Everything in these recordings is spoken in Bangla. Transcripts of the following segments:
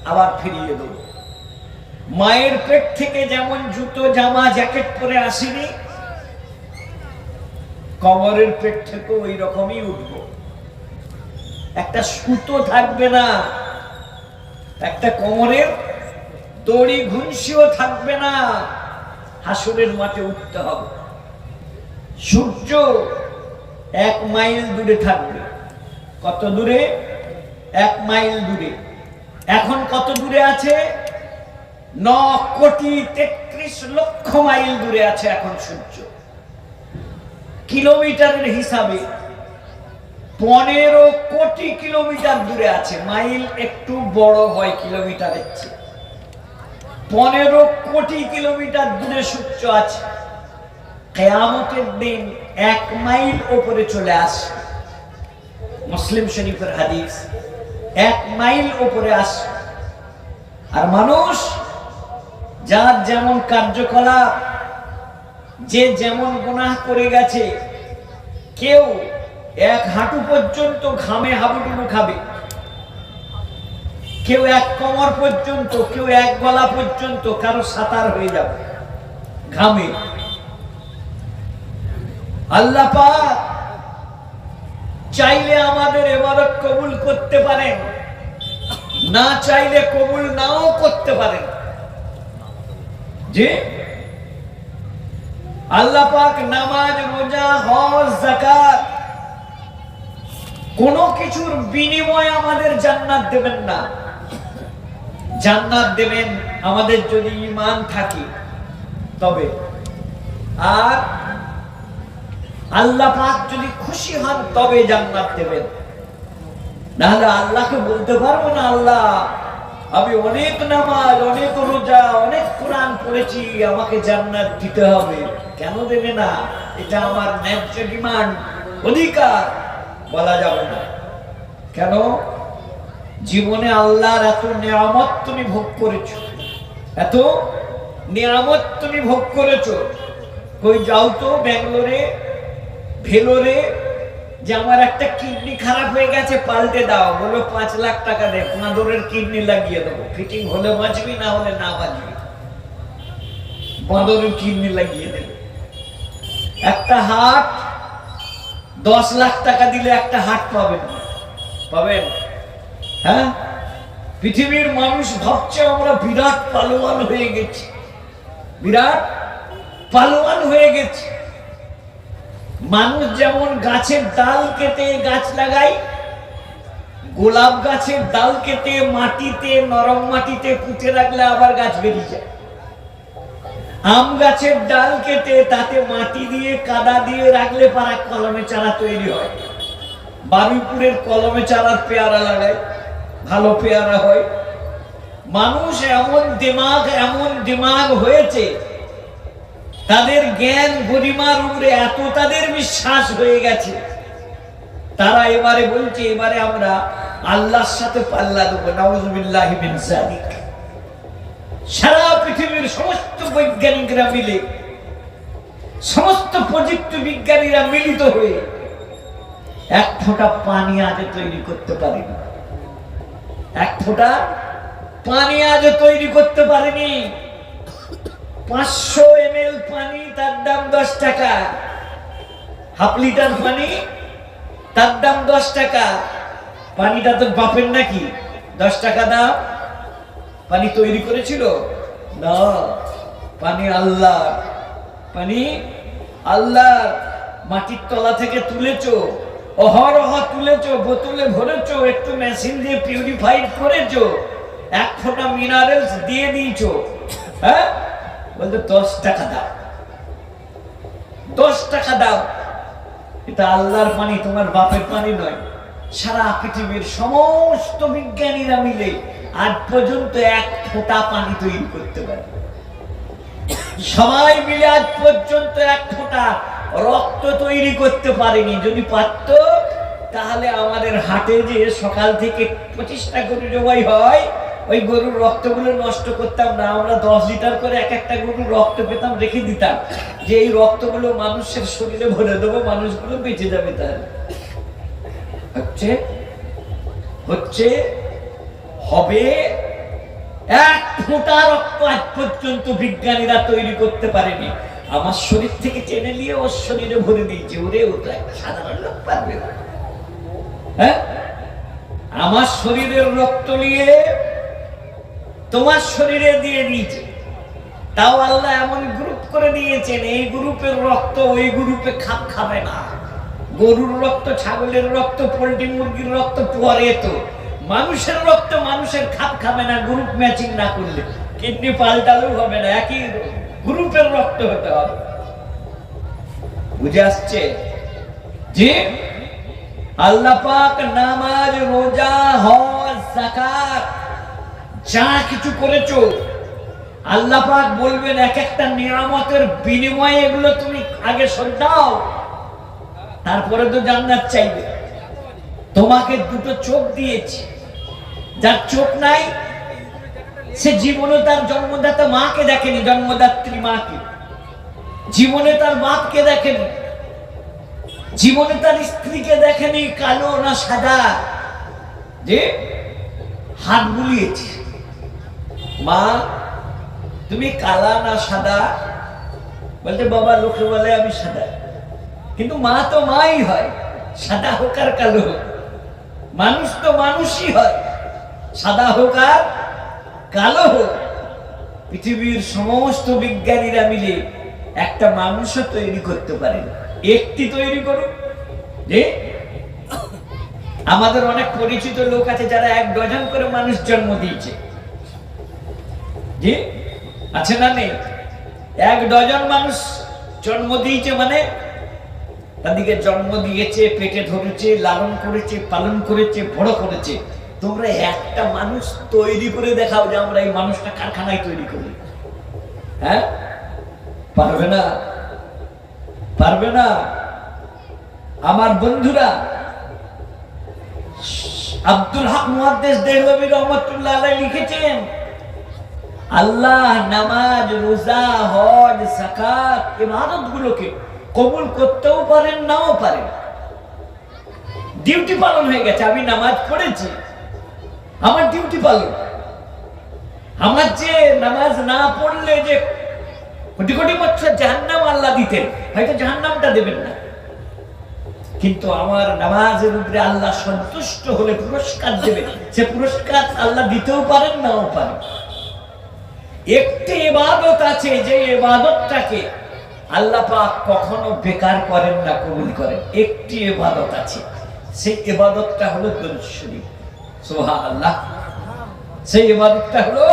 আবার ফিরিয়ে দেব। মায়ের পেট থেকে যেমন জুতো জামা জ্যাকেট পরে আসিনি, কবরের পেট থেকে ওই রকমই উঠব। একটা সুতো থাকবে না, একটা কোমরের দড়ি ঘুষিও থাকবে না। হাসরের মাঠে উঠতে হবে। সূর্য 1 মাইল দূরে থাকবে। কত দূরে? 1 মাইল দূরে। এখন কত দূরে আছে? 9,33,00,000 মাইল দূরে আছে এখন সূর্য। কিলোমিটারের হিসাবে 15 কোটি কিলোমিটার দূরে আছে। মাইল একটু বড় হয় কিলোমিটারের চেয়ে। 15 কোটি কিলোমিটার দূরে সূর্য আছে। কিয়ামতের দিন 1 মাইল উপরে চলে আসে। মুসলিম শরীফের হাদিস, 1 মাইল উপরে আসে। আর মানুষ যার যেমন কার্যকলাপ, যে যেমন গুনাহ করে গেছে, কেউ 1 হাঁটু পর্যন্ত ঘামে হাবুডুবু খাবে, কেউ 1 কোমর পর্যন্ত, কেউ 1 গলা পর্যন্ত, কারো সাঁতার হয়ে যাবে ঘামে। আল্লাহ পাক চাইলে আমাদের ইবাদত কবুল করতে পারেন, না চাইলে কবুল নাও করতে পারেন। যে আল্লাহ পাক নামাজ, রোজা, হজ, যাকাত কোনো কিছুর বিনিময়ে আমাদের জান্নাত দেবেন না। জান্নাত দেবেন আমাদের যদি ঈমান থাকে তবে। আর আল্লাহ পাক যদি খুশি হন তবে জান্নাত দেবেন। নাহলে আল্লাহকে বলতে পারবো না, আল্লাহ আমি অনেক নামাজ, অনেক রোজা, অনেক কোরআন পড়েছি, আমাকে জান্নাত দিতে হবে। কেন দেবে না? এটা আমার ন্যায্য ডিমান্ড, অধিকার। বলা যাবে না। কেন? জীবনে আল্লাহর এত নিয়ামত তুমি ভোগ করেছো, এত নিয়ামত তুমি ভোগ করেছো। কই যাও তো ব্যাঙ্গালোরে, ভেলোরে, যে আমার একটা কিডনি খারাপ হয়ে গেছে, পাল্টে দাও। বলো 5 লাখ টাকা দে, 15 কিডনি লাগিয়ে দেবো। ফিটিং হলে বাঁচবি, না হলে না বাঁচবি। 15 কিডনি লাগিয়ে দেবে। একটা হার্ট 10 লাখ টাকা দিলে একটা হার্ট পাবেন, পাবেন? হ্যাঁ, পৃথিবীর মানুষ ভাবছে আমরা বিরাট পালোয়ান হয়ে গেছি, বিরাট পালোয়ান হয়ে গেছি। মানুষ যেমন গাছের ডাল কেটে গাছ লাগায়, গোলাপ গাছের ডাল কেটে মাটিতে, নরম মাটিতে পুঁতে রাখলে আবার গাছ বেরিয়ে যায়। আম গাছের ডাল কেটে তাতে মাটি দিয়ে, কাদা দিয়ে রাখলে পারা কলমে চারা তৈরি হয়। বারুইপুরের কলমে চারার পেয়ারা লাগায়, ভালো পেয়ারা হয়। মানুষ এমন দিমাগ হয়েছে, তাদের জ্ঞান গরিমার উপরে এত তাদের বিশ্বাস হয়ে গেছে, তারা এবারে বলছে এবারে আমরা আল্লাহর সাথে পাল্লা দেবো। নাউযুবিল্লাহি মিন যালিক। সারা পৃথিবীর সমস্ত বৈজ্ঞানিকরা মিলে, সমস্ত প্রযুক্তি বিজ্ঞানীরা মিলিত হয়ে 1 ফোঁটা পানি আজ তৈরি করতে পারেনি। 1 ফোঁটা পানি আজ তৈরি করতে পারেনি। 500 ml পানি, তার দাম 10 টাকা। হাফ লিটার পানি, তার দাম 10 টাকা। পানিটা তো বাপের নাকি? 10 টাকা দাম। পানি তৈরি করেছিল না, পানি আল্লাহ। পানি আল্লাহ। মাটির তলা থেকে তুলেছো, অহরহ তুলেছো, বোতলে ভরেছো, একটু মেশিন দিয়ে পিউরিফাইড করেছো, 1 ফোঁটা মিনারেলস দিয়ে দিয়েছো। হ্যাঁ, বলতে 10 টাকা দাও, 10 টাকা দাও। এটা আল্লাহর পানি, তোমার বাপের পানি নয়। সারা পৃথিবীর সমস্ত বিজ্ঞানীরা মিলে আজ পর্যন্ত 1 ফোঁটা পানি তৈরি করতে পারে। সবাই মিলে আজ পর্যন্ত 1 ফোঁটা রক্ত তৈরি করতে পারেনি। যদি পারত তাহলে আমাদের হাটে যে সকাল থেকে 25টা গরু জবাই হয়, ওই গরুর রক্তগুলো নষ্ট করতাম না। আমরা 10 লিটার করে একটা গরুর রক্ত পেতাম, রেখে দিতাম, যে এই রক্তগুলো মানুষের শরীরে ভরে দেবো, মানুষগুলো বেঁচে যাবে। তাহলে হচ্ছে হবে এক ফোঁটা রক্ত আজ পর্যন্ত বিজ্ঞানীরা তৈরি করতে পারেনি। আমার শরীর থেকে টেনে নিয়ে ওর শরীরে ভরে দিয়েছে, ওরে ওটা একটা সাধারণ লোক পারবে না। হ্যাঁ, আমার শরীরের রক্ত নিয়ে তোমার শরীরে দিয়ে দিয়েছে, তাও আল্লাহ এমন গ্রুপ করে দিয়েছেন, এই গ্রুপের রক্ত ওই গ্রুপে খাপ খাবে না। গরুর রক্ত, ছাগলের রক্ত, পোল্ট্রি মুরগির রক্ত পরে, তো মানুষের রক্ত মানুষের খাপ খাবে না গ্রুপ ম্যাচিং না করলে। কিডনি পাল্টালেও হবে না, একই গ্রুপের রক্ত হতে হবে। বুঝে আসছে যে আল্লাহ পাক নামাজ, রোজা, হজ, যাকাত যা কিছু করেছো, আল্লাহ পাক বলবেন এক একটা নিয়ামতের বিনিময়ে এগুলো তুমি আগে শোধ দাও, তারপরে তো জান্নাত চাইবে। তোমাকে দুটো চোখ দিয়েছি, যার চোখ নাই সে জীবনে তার জন্মদাতা মাকে দেখেনি, জন্মদাত্রী মাকে জীবনে, তার বাপকে দেখেনি জীবনে, তার স্ত্রীকে দেখেনি কালো না সাদা, যে হাত বুলিয়েছে, মা তুমি কালা না সাদা, বলতে বাবা লোকে বলে আমি সাদা, কিন্তু মা তো মাই হয়, সাদা হোক আর কালো হোক, মানুষ তো মানুষই হয়, সাদা হোক আর কালো হোক। পৃথিবীর সমস্ত বিজ্ঞানীরা মিলে একটা মানুষও তৈরি করতে পারে, একটি তৈরি করুক। যে আমাদের অনেক পরিচিত লোক আছে যারা 1 ডজন করে মানুষ জন্ম দিয়েছে, যে আছে না নেই? 1 ডজন মানুষ জন্ম দিয়েছে, মানে তাদেরকে জন্ম দিয়েছে, পেটে ধরেছে, লালন করেছে, পালন করেছে, বড় করেছে। তোমরা একটা মানুষ তৈরি করে দেখাও যে আমরা এই মানুষটা কারখানায় তৈরি করি। হ্যাঁ, পারবে না, পারবে না। আমার বন্ধুরা, আব্দুল হক মুহাদ্দিস দেহলভী রহমাতুল্লাহ আলাইহি লিখেছেন, আল্লাহ নামাজ, রোজা, হজ, যাকাত ইবাদত গুলোকে কবুল করতেও পারেন, নাও পারেন। ডিউটি পালন হয়ে গেছে, আমি নামাজ পড়েছি, আমার ডিউটি পালন। আমার যে নামাজ না পড়লে যে কোটি কোটি বছর জাহান্নাম আল্লাহ দিতেন, হয়তো জাহান্নামটা দেবেন না, কিন্তু আমার নামাজের উপরে আল্লাহ সন্তুষ্ট হলে পুরস্কার দেবেন। সে পুরস্কার আল্লাহ দিতেও পারেন, নাও পারেন। একটি ইবাদত আছে যে ইবাদতটাকে আল্লাহ পাক কখনো বেকার করেন না, কবুল করেন। একটি ইবাদত আছে, সেই ইবাদতটা হলো দরুদ শরীফ। সুবহানাল্লাহ, সেই ইবাদতটা হলো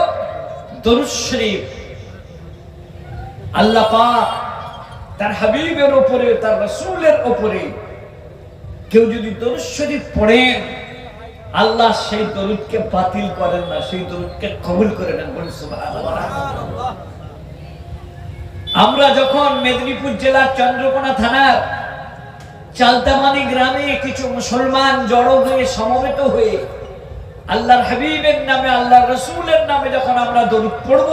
দরুদ শরীফ। আল্লাহ পাক তার হাবিবের উপরে, তার রাসূলের উপরে কেউ যদি দরুদ শরীফ পড়েন, আল্লাহ সেই দরুদকে বাতিল করেন না, সেই দরুদকে কবুল করে নেন। বলুন সুবহানাল্লাহ। আমরা যখন মেদিনীপুর জেলার চন্দ্রকোনা থানার চালতামানি গ্রামে কিছু মুসলমান জড়ো হয়ে, সমবেত হয়ে আল্লাহর হাবিবের নামে, আল্লাহর রাসূলের নামে যখন আমরা দরুদ পড়ব,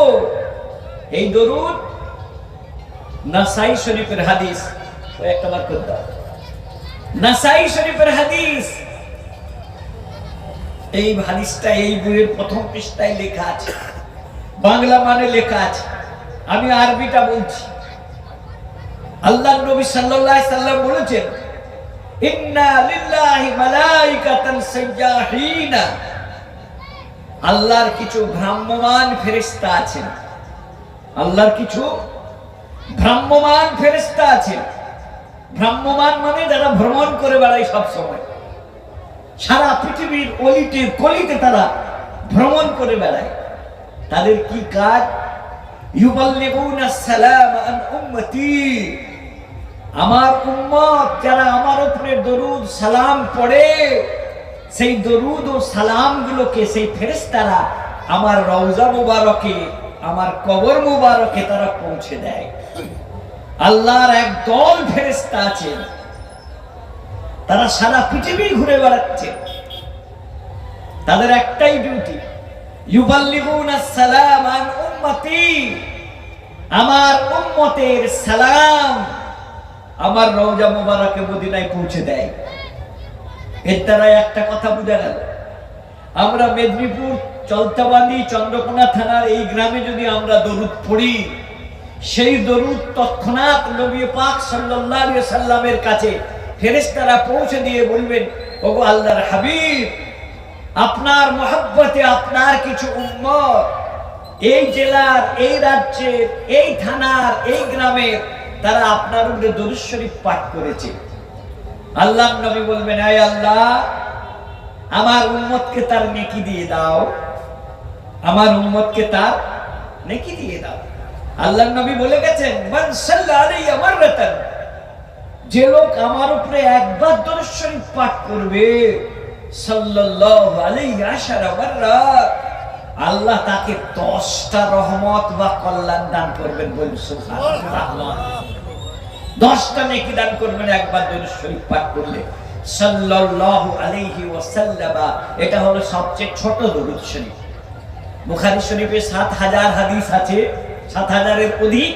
এই দরুদ নাসাই শরীফের হাদিস, একটা বার করে দাও, নাসাই শরীফের হাদিস। এই হাদিসটা এই বইয়ের প্রথম পৃষ্ঠায় লেখা আছে, বাংলা মানে লেখা আছে, আমি আরবিটা বলছি। আল্লাহর নবী সাল্লাল্লাহু আলাইহি সাল্লাম বলেছেন, ইন্না লিল্লাহি মালাইকাতান সাইয়াহিনা, আল্লাহর কিছু ভ্রাম্যমান ফেরেশতা আছেন, আল্লাহর কিছু ভ্রাম্যমান ফেরেশতা আছেন। ভ্রাম্যমান মানে যারা ভ্রমণ করে বেড়ায় সব সময়, সারা পৃথিবীর অলিতে গলিতে তারা ভ্রমণ করে বেড়ায়। তাদের কি কাজ? ইউবাল্লিগুনা সালাম আন উম্মতি, আমার উম্মত যারা আমার উপরে দরুদ সালাম পড়ে, সেই দরুদ ও সালাম গুলোকে সেই ফেরেশতারা আমার রওজা মুবারকে, আমার কবর মুবারকে তারা পৌঁছে দেয়। আল্লাহর এক দল ফেরেশতা আছে, তারা সারা পৃথিবী ঘুরে বেড়াচ্ছে, তাদের একটাই ডিউটি, ইউবাল্লিগুনা সালাম আন উম্মতি, আমার উম্মতের সালাম আমার রওজা মুবারকে মদিনায় পৌঁছে দেয়। এর দ্বারা একটা কথা বোঝা গেল, আমরা মেদিনীপুর চলতাবান্দি চন্দ্রকোনা থানার এই গ্রামে যদি আমরা দরুদ পড়ি, সেই দরুদ তৎক্ষণাৎ নবী পাক সাল্লাল্লাহু আলাইহি সাল্লামের কাছে ফেরেশতারা পৌঁছে দিয়ে বলবেন, ওগো আল্লাহর হাবিব, আপনার মহব্বতে আপনার কিছু উম্মত এই জেলার, এই রাজ্যের, এই থানার, এই গ্রামের, তারা আপনার উপরে দরুদ শরীফ পাঠ করেছে। আল্লাহর নবী বলবেন, আয় আল্লাহ, আমার উম্মতকে তার নেকি দিয়ে দাও, আমার উম্মতকে তার নেকি দিয়ে দাও। আল্লাহর নবী বলে গেছেন, মান সাল্লা আলাইয়া মাররাতান, যে লোক আমার উপরে একবার দরুদ শরীফ পাঠ করবে, সাল্লাল্লাহু আলাইহি আশারা মাররাত, আল্লাহ তাকে 10টা রহমত বা কল্যাণ দান করবেন। বলুন সুবহানাল্লাহ। 10টা নেকি দান করবেন একবার দরুদ শরীফ পাঠ করলে, সাল্লাল্লাহু আলাইহি ওয়াসাল্লাম। এটা হলো সবচেয়ে ছোট দরুদ শরীফ। বুখারী শরীফে 7000 হাদিস আছে, 7000-এর অধিক।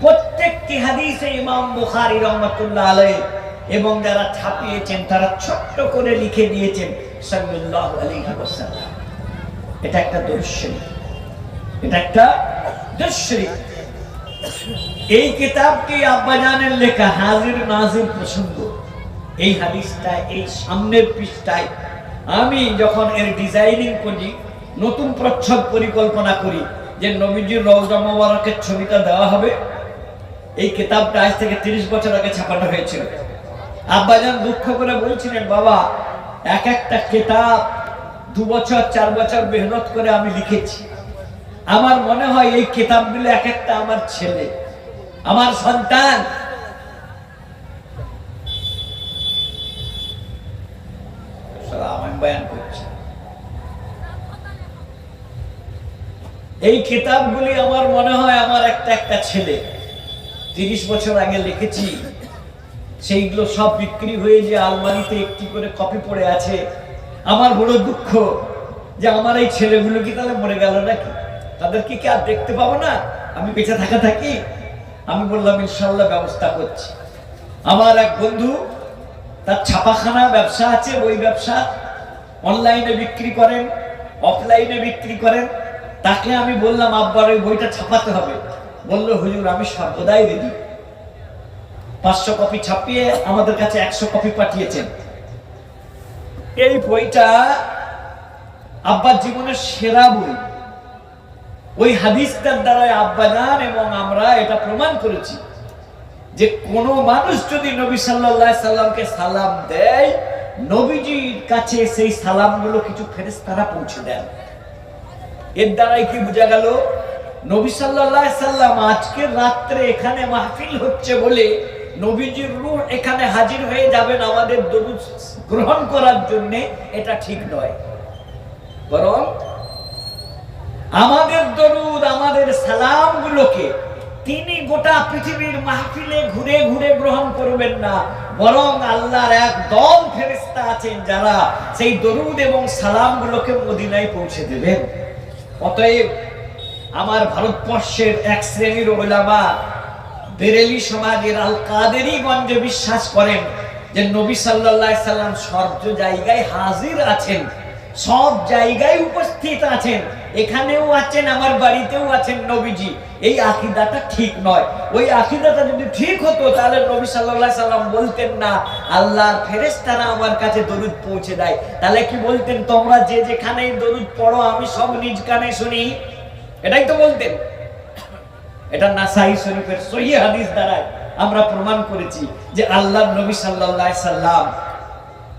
প্রত্যেকটি হাদিসে ইমাম বুখারী রাহমাতুল্লাহ আলাইহি এবং যারা ছাপিয়েছেন তারা ছোট্ট করে লিখে দিয়েছেন সাল্লাল্লাহু আলাইহি ওয়াসাল্লাম। এটা একটা দরুদ শরীফ, এটা একটা দরুদ শরীফ। এই কিতাবটি আব্বাজানের লেখা, হাজির নাজির প্রসঙ্গ। এই হাদিসটা এই সামনের পৃষ্ঠায় আমি যখন এর ডিজাইনিং করি, নতুন প্রচ্ছদ পরিকল্পনা করি যে নবীজির রওজা মোবারকের ছবিটা দেওয়া হবে, এই কিতাবটা আজ থেকে 30 বছর আগে ছাপানো হয়েছিল। আব্বাজান দুঃখ করে বলছিলেন, বাবা, এক একটা কিতাব 2 বছর 4 বছর মেহনত করে আমি লিখেছি। আমার মনে হয় এই কিতাবগুলো এক একটা আমার ছেলে, আমার সন্তান। আমি বয়ান করছি, এই কিতাবগুলি আমার মনে হয় আমার একটা একটা ছেলে। 30 বছর আগে লিখেছি, সেইগুলো সব বিক্রি হয়ে যে আলমারিতে একটি করে কপি পড়ে আছে। আমার বড় দুঃখ যে আমার এই ছেলেগুলো কি তাহলে মরে গেল নাকি, তাদেরকে কি আর দেখতে পাবো না আমি বেঁচে থাকি। আমি বললাম ইনশাআল্লাহ ব্যবস্থা করছি। আমার এক বন্ধু, তার ছাপাখানা ব্যবসা আছে, ওই ব্যবসা অনলাইনে বিক্রি করেন, অফলাইনে বিক্রি করেন। তাকে আমি বললাম, আব্বার ওই বইটা ছাপাতে হবে। বললো, হুজুর আমি সর্বদাই রেডি। 500 কপি ছাপিয়ে আমাদের কাছে 100 কপি পাঠিয়েছেন। এই বইটা আব্বার জীবনের সেরা বই। ওই হাদিসটার দ্বারা আব্বাজান এবং আমরা এটা প্রমাণ করেছি যে কোন মানুষ যদি নবী সাল্লাল্লাহু আলাইহি সাল্লামকে সালাম দেয়, নবীজির কাছে সেই সালামগুলো কিছু ফেরেশতারা পৌঁছে দেন। এর দ্বারাই কি বোঝা গেল, নবী সাল্লাল্লাহু আলাইহি সাল্লাম আজকে রাত্রে এখানে মাহফিল হচ্ছে বলে নবীজির রূহ এখানে হাজির হয়ে যাবেন আমাদের দরুদ গ্রহণ করার জন্য, এটা ঠিক নয়। বরং আমাদের দরুদ, আমাদের সালামগুলোকে তিনি গোটা পৃথিবীর মাহফিলে ঘুরে ঘুরে গ্রহণ করবেন না, বরং আল্লাহর এক দল ফেরেশতা আছেন যারা সেই দরুদ এবং সালামগুলোকে মদিনায় পৌঁছে দেবেন। অতএব আমার ভারতবর্ষের এক শ্রেণীর উলামা বেরেলি সমাজের আল কাদেরি গঞ্জে বিশ্বাস করেন যে নবী সাল্লাল্লাহু আলাইহি সাল্লাম সব জায়গায় হাজির আছেন, সব জায়গায় উপস্থিত আছেন, এখানেও আছেন, আমার বাড়িতেও আছেন নবীজি। এই আকীদাটা ঠিক নয়। ওই আকীদাটা যদি ঠিক হতো তাহলে নবী সাল্লাল্লাহু আলাইহি সাল্লাম বলতেন না আল্লাহর ফেরেশতারা আমার কাছে দরুদ পৌঁছে দেয়। তাহলে কি বলতেন, তোমরা যে যেখানেই দরুদ পড়ো আমি সব নিজ কানে শুনি, এটাই তো বলতেন। এটা নাসাই শরীফের সহিহ হাদিস দ্বারা আমরা প্রমাণ করেছি যে আল্লাহর নবী সাল্লাল্লাহু আলাইহি সাল্লাম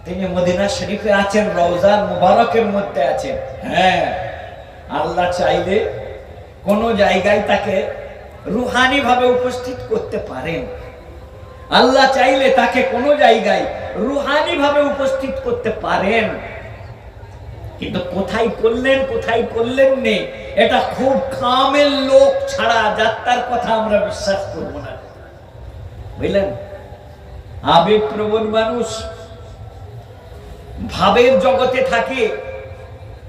তিনি মদিনা শরীফে আছেন, রওজা মুবারকের মধ্যে আছেন। হ্যাঁ, আল্লাহ চাইলে কোন জায়গায় তাকে রুহানি ভাবে উপস্থিত করতে পারেন। আল্লাহ চাইলে তাকে কোন জায়গায় রুহানি ভাবে উপস্থিত করতে পারেন, কিন্তু কোথায় করলেন কোথায় করলেন নে, এটা খুব কামেল লোক ছাড়া যাত্রার কথা আমরা বিশ্বাস করব না। বুঝলেন, আবেগপ্রবণ মানুষ ভাবের জগতে থাকে,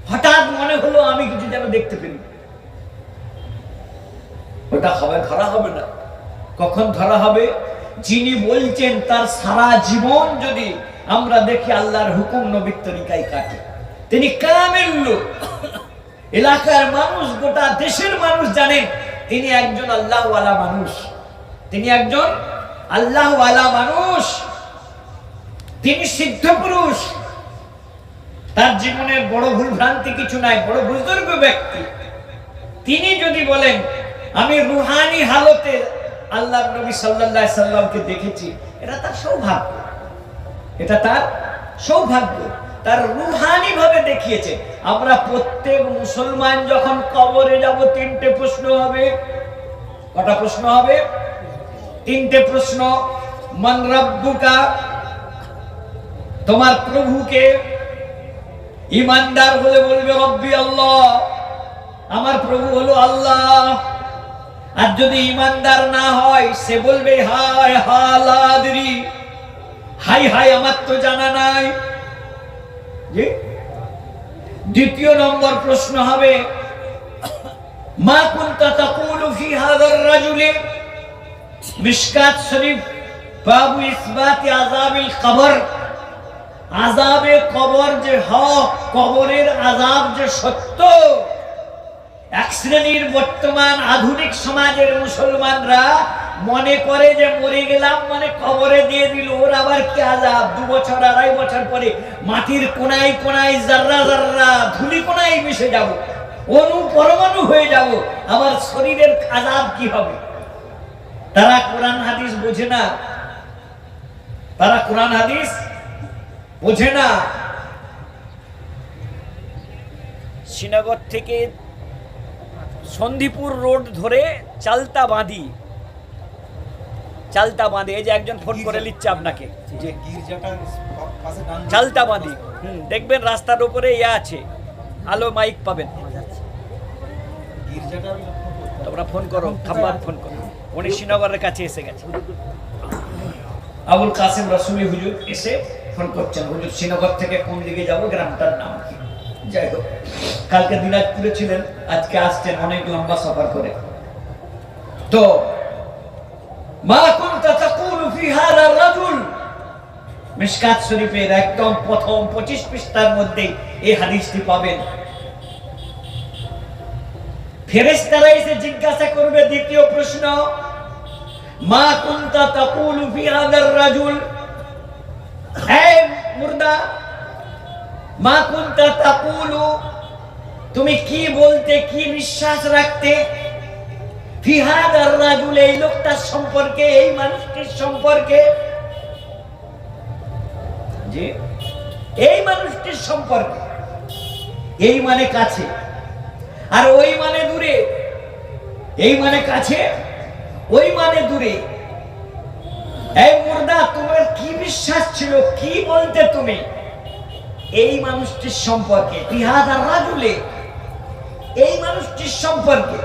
হঠাৎ মনে হলো আমি কিছু যেন দেখতে পেলি, ওটা হবে, ধরা হবে না। কখন ধরা হবে? যিনি বলছেন তার সারা জীবন যদি আমরা দেখি আল্লাহর হুকুম নবীর তরিকায় কাটে, তিনি কামেল লোক। এলাকার মানুষ, গোটা দেশের মানুষ জানেন তিনি একজন আল্লাহওয়ালা মানুষ, তিনি একজন আল্লাহওয়ালা মানুষ, তিনি সিদ্ধ পুরুষ। তার জীবনের বড় ভুল ভ্রান্তি কিছু নাই, বড় বুজুর্গ ব্যক্তি। তিনি যদি বলেন আমি রুহানি হালতে আল্লাহর নবী সাল্লাল্লাহু আলাইহি সাল্লামকে দেখেছি, এটা তার সৌভাগ্য, এটা তার সৌভাগ্য, তার রুহানি ভাবে দেখিয়েছে। আমরা প্রত্যেক মুসলমান যখন কবরে যাব তিনটে প্রশ্ন হবে। কটা প্রশ্ন হবে? তিনটে প্রশ্ন। মান রাব্বুকা, তোমার প্রভুকে। ঈমানদার হলে বলবে রব্বি আল্লাহ, আমার প্রভু হলো আল্লাহ। আর যদি ঈমানদার না হয় সে বলবে হায় হালাদরি, হাই হাই আমার তো জানা নাই। দ্বিতীয় নম্বর প্রশ্ন হবে মা কুনতা তাকুলু ফি হাযার রাজুলি। মিশকাত শরীফ বাবু ইসবাতি আযাবিল কবর, আযাবে কবর যে হক, কবরের আযাব যে সত্য। এক শ্রেণীর বর্তমান আধুনিক সমাজের মুসলমানরা মনে করে যে মরে গেলাম মানে কবরে দিয়ে দিল, ওর আবার কি আযাব? 2 বছর 2.5 বছর পরে মাটির কোনায় কোনায় জাররা জাররা ধুলি কোনায় মিশে যাব, অণু পরমাণু হয়ে যাব, আবার শরীরের আযাব কি হবে? তারা কোরআন হাদিস বোঝে না, তারা কোরআন হাদিস বোঝে না। শ্রীনগর থেকে সন্দীপুর রোড ধরে চালতা বাঁধি, চালতা বাঁধি, এই যে একজন ফোন করে নিচ্ছে আপনাকে, যে চালতা বাঁধি, দেখবেন রাস্তার উপরে ইয়ে আছে, আলো মাইক পাবেন, তোমরা ফোন করো, খাম্বার ফোন করো। উনি শ্রীনগরের কাছে এসে গেছে। আবুল কাসেম রসুলি হুজুর এসে ফোন করছেন, হুজুর শ্রীনগর থেকে কোন দিকে যাব, গ্রামটার নাম কি? যাই হোক, কালকে দিনাজপুরে ছিলেন, আজকে আসছেন অনেক লম্বা সফর করে। তো মা কুনতা তাকুলু ফি হাযার রাজুল, মিশকাত শরীফের একদম প্রথম 25 পৃষ্ঠার মধ্যে এই হাদিসটি পাবেন। ফেরেশতারা এসে জিজ্ঞাসা করবে, দ্বিতীয় প্রশ্ন, মা কুনতা তাকুলু ফি হাযার রাজুল, হে মুর্দা, মা কুনতা তাকুলু, তুমি কি বলতে, কি বিশ্বাস রাখতে, ফি হাযার রাজুল, এই লোকটার সম্পর্কে, এই মানুষটির সম্পর্কে, যে এই মানুষটির সম্পর্কে। এই মানে কাছে, আর ওই মানে দূরে। এই মানে কাছে, ওই মানে দূরে। এই মুর্দা, তোমার কি বিশ্বাস ছিল, কি বলতে তুমি এই মানুষটির সম্পর্কে, ফি হাযার রাজুলে, এই মানুষটির সম্পর্কে?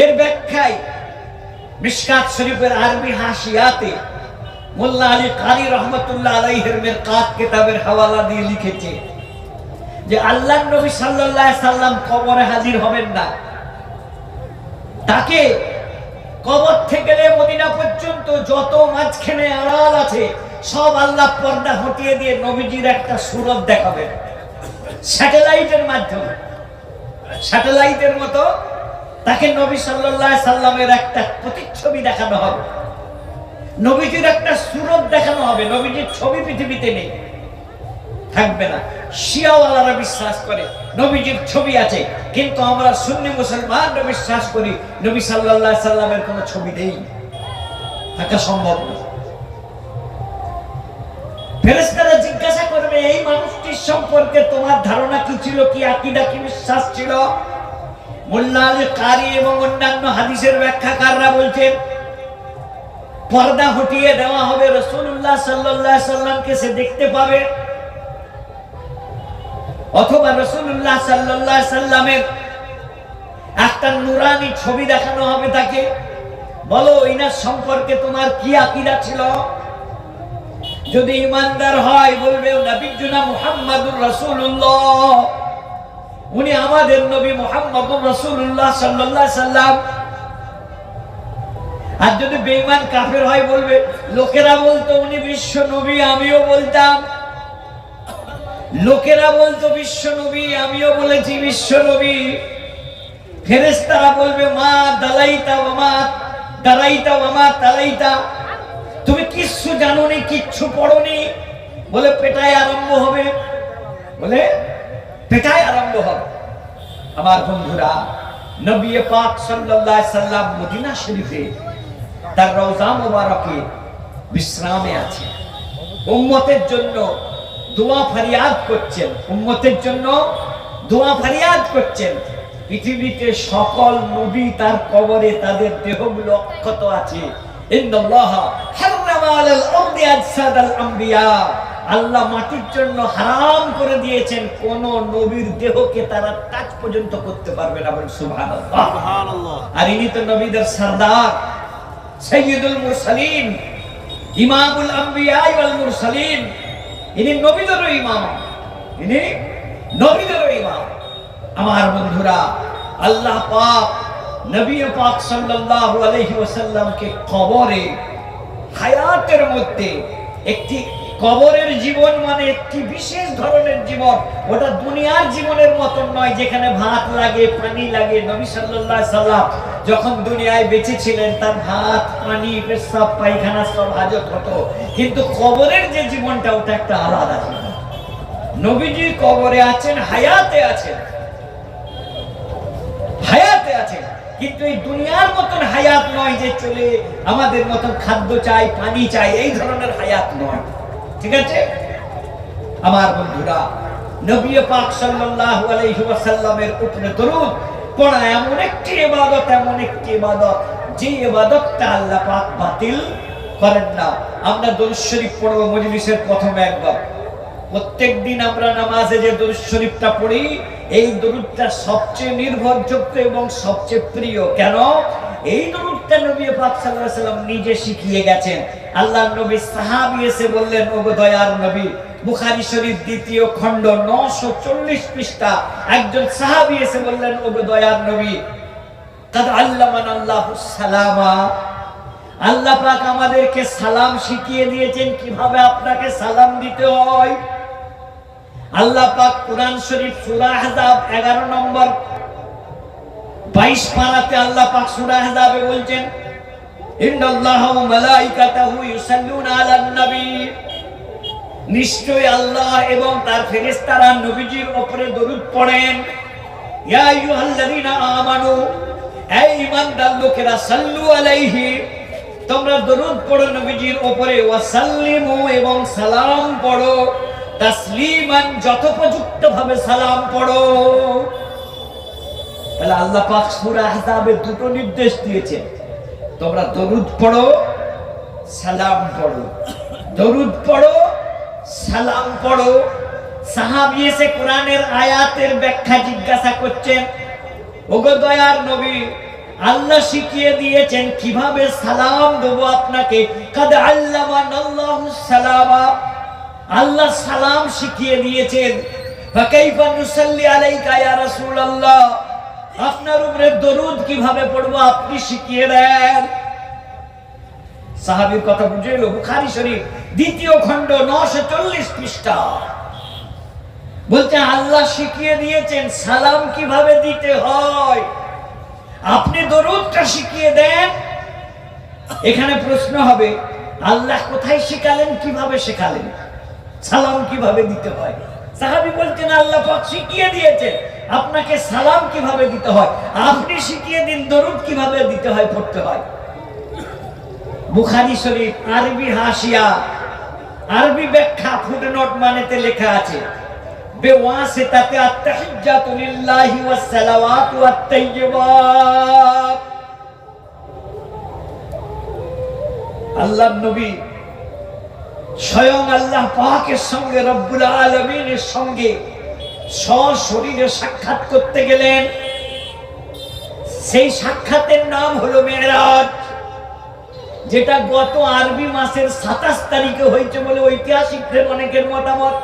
এর ব্যাখ্যায় মিশকাত শরীফের আরবি হাসিয়াতে মোল্লা আলী কারি রহমতুল্লাহ আলাইহির মিরকাত কিতাবের হাওয়ালা দিয়ে লিখেছে যে আল্লাহর নবী সাল্লাল্লাহু আলাইহি সাল্লাম কবরে হাজির হবেন না। তাকে কবর থেকে মদিনা পর্যন্ত যত মাঝখানে আড়াল আছে সব আল্লাহ পর্দা হটিয়ে দিয়ে নবীজির একটা সুরত দেখাবেন স্যাটেলাইটের মাধ্যমে। স্যাটেলাইটের মতো তাকে নবী সাল্লাল্লাহু আলাইহি সাল্লামের একটা প্রতিচ্ছবি দেখানো হবে, নবীজির একটা সুরত দেখানো হবে। নবীজির ছবি পৃথিবীতে নেই, থাকবে না। শিয়াওয়ালারা বিশ্বাস করে নবীজির ছবি আছে, কিন্তু আমরা সুন্নি মুসলমানরা বিশ্বাস করি নবী সাল্লাল্লাহু আলাইহি সাল্লামের কোনো ছবি নেই, থাকা সম্ভব না। ফেরেশতারা জিজ্ঞাসা করবে, এই মানুষটির সম্পর্কে তোমার ধারণা কি ছিল, কি আকীদা, কি বিশ্বাস ছিল? মোল্লা আলী কারি এবং অন্যান্য হাদিসের ব্যাখ্যাকাররা বলছেন পর্দা হটিয়ে দেওয়া হবে, রাসূলুল্লাহ সাল্লাল্লাহু আলাইহি সাল্লামকে সে দেখতে পাবে, অথবা রাসূলুল্লাহ সাল্লাল্লাহু আলাইহি সাল্লামের একটা নূরানি ছবি দেখানো হবে তাকে। বলো ইনার সম্পর্কে তোমার কি আকীদা ছিল? যদি ঈমানদার হয় বলবে নবীনা মুহাম্মাদুর রাসূলুল্লাহ, উনি আমাদের নবী মুহাম্মাদুর রাসূলুল্লাহ সাল্লাল্লাহু আলাইহি সাল্লাম। আর যদি বেঈমান কাফের হয় বলবে লোকেরা বলতো উনি বিশ্ব নবী, আমিও বলতাম লোকেরা বলতো বিশ্ব নবী, আমিও বলেছি বিশ্ব নবী। ফেরেশতারা বলবে মা দালাইতা ওয়া মা দারাইতা ওয়া মা তালাইতা, তুমি কিচ্ছু জানোনি, কিচ্ছু পড়োনি। বলে পেটায় আরম্ভ হবে, বলে পেটায় আরম্ভ হবে। আমার বন্ধুরা, নবী পাক সাল্লাল্লাহু আলাইহি সাল্লাম মদিনা শরীফে তার রওজা মুবারকে বিশ্রামে আছে, উম্মতের জন্য দোয়া ফরিয়াদ করছেন, উম্মতের জন্য দোয়া ফরিয়াদ করছেন। পৃথিবীতে সকল নবী তার কবরে তাদের দেহগুলো অক্ষত আছে। ইন্নাল্লাহা হারামা আলাল আরদি আজসাদাল আম্বিয়া, আল্লাহ মাটির জন্য হারাম করে দিয়েছেন, কোন নবীর দেহকে তারা টাচ পর্যন্ত করতে পারবে না। বলেন সুবহানাল্লাহ, সুবহানাল্লাহ। আর ইনি তো নবীদের সরদার, সাইয়্যিদুল মুরসালিন, ইমামুল আম্বিয়া ওয়াল মুরসালিন। ইনি নবীদেরও ইমাম, ইনি নবীদেরও ইমাম। আমার বন্ধুরা, আল্লাহ পাক নবী পাক সাল্লাল্লাহু আলাইহি ওয়াসাল্লামকে কবরে হায়াতের মধ্যে একটি, কবরের জীবন মানে একটি বিশেষ ধরনের জীবন, ওটা দুনিয়ার জীবনের মতন নয় যেখানে ভাত লাগে পানি লাগে। নবী সাল্লাল্লাহু আলাইহি সাল্লাম যখন দুনিয়ায় বেঁচে ছিলেন তার ভাত পানি পেশাব পায়খানা সব হাজত হতো, কিন্তু কবরের যে জীবনটা ওটা একটা আলাদা জীবন। নবীজি কবরে আছেন, হায়াতে আছেন, হায়াতে আছেন, কিন্তু এই দুনিয়ার মতন হায়াত নয় যে চলে আমাদের মতন খাদ্য চাই পানি চাই, এই ধরনের হায়াত নয়। ঠিক আছে আমার বন্ধুরা, নবী পাক সাল্লাল্লাহু আলাইহি ওয়াসাল্লামের উপরে দরুদ পড়া এমন একটি ইবাদত, এমন একটি ইবাদত যে ইবাদতটা আল্লাহ পাক বাতিল করেন না। আমরা দরুদ শরীফ পড়ব মজলিসের প্রথমে একবার। প্রত্যেকদিন আমরা নামাজে যে দরুদ শরীফটা পড়ি, এই দরুদটা সবচেয়ে নির্ভরযোগ্য এবং সবচেয়ে প্রিয়। কেন? এই দরুদটা নবী পাক সাল্লাল্লাহু আলাইহি ওয়াসাল্লাম নিজে শিখিয়ে গেছেন। আল্লাহর নবী সাহাবী এসে বললেন, ওগো দয়ার নবী, বুখারী শরীফ দ্বিতীয় খণ্ড 940 পৃষ্ঠা, একজন সাহাবী এসে বললেন, ওগো দয়ার নবী, কাদ আল্লামানাল্লাহুস সালামা, আল্লাহ পাক আমাদেরকে সালাম শিখিয়ে দিয়েছেন, কিভাবে আপনাকে সালাম দিতে হয়। আল্লাহ পাক কুরআন শরীফ সূরা আহজাব 11 নম্বর 22 পারাতে আল্লাহ পাক সূরা আহজাবে বলছেন, ইন্নাল্লাহা ওয়া মালাইকাতাহু ইউসাল্লুনা আলান নবী, নিশ্চয়ই আল্লাহ এবং তার ফেরেশতারা নবীজির উপরে দরুদ পড়েন। ইয়া আইয়ুহাল্লাযীনা আমানু, হে ঈমানদার লোকেরা, সাল্লু আলাইহি, তোমরা দরুদ পড়ো নবীজির উপরে, ওয়া সাল্লিমু, এবং সালাম পড়ো, তাসলিমান, যথোপযুক্ত ভাবে সালাম পড়ো। তাহলে আল্লাহ পাক সূরা আহজাবে দুটো নির্দেশ দিয়েছেন, তোমরা দরুদ পড়ো, সালাম পড়ো, দরুদ পড়ো, সালাম পড়ো। সাহাবী এসে কোরআনের আয়াতের ব্যাখ্যা জিজ্ঞাসা করছেন, ওগো দয়ার নবী, আল্লাহ শিখিয়ে দিয়েছেন কিভাবে সালাম দেব আপনাকে, কাদ আল্লামানাল্লাহুস সালামা, আল্লাহ সালাম শিখিয়ে দিয়েছেন। ফাকাইফা নুসাল্লি আলাইকা ইয়া রাসূলুল্লাহ, আপনার উপরে দরুদ কিভাবে পড়ব আপনি শিখিয়ে দেন। সাহাবীর কথা বুঝে এলো, বুখারী শরীফ দ্বিতীয় খণ্ড 940 পৃষ্ঠা বলতে আল্লাহ শিখিয়ে দিয়েছেন সালাম কিভাবে দিতে হয়, আপনি দরুদটা শিখিয়ে দেন। এখানে প্রশ্ন হবে, আল্লাহ কোথায় শেখালেন, কিভাবে শেখালেন, সালাম কিভাবে দিতে হয়? সাহাবী বলছেন আল্লাহ পাক শিখিয়ে দিয়েছেন আপনাকে সালাম কিভাবে দিতে হয়, আপনি শিখিয়ে দিন দরুদ কিভাবে দিতে হয়, পড়তে হয়। বুখারী শরীফ আরবি হাসিয়া, আরবি ব্যাখ্যা ফুটনোট মানেতে লেখা আছে, বেওয়াসিতাতে আত-তাহিজ্জাতু লিল্লাহি ওয়াস সালাওয়াতু আত-তাইয়্যিবাত, আল্লাহর নবী স্বয়ং আল্লাহ পাকের সঙ্গে, রব্বুল আলামিনের সঙ্গে সশরীরে সাক্ষাৎ করতে গেলেন। সেই সাক্ষাতের নাম হলো মেরাজ, যেটা গত আরবি মাসের 27 তারিখে হয়েছে বলে ঐতিহাসিকদের অনেকের মতামত।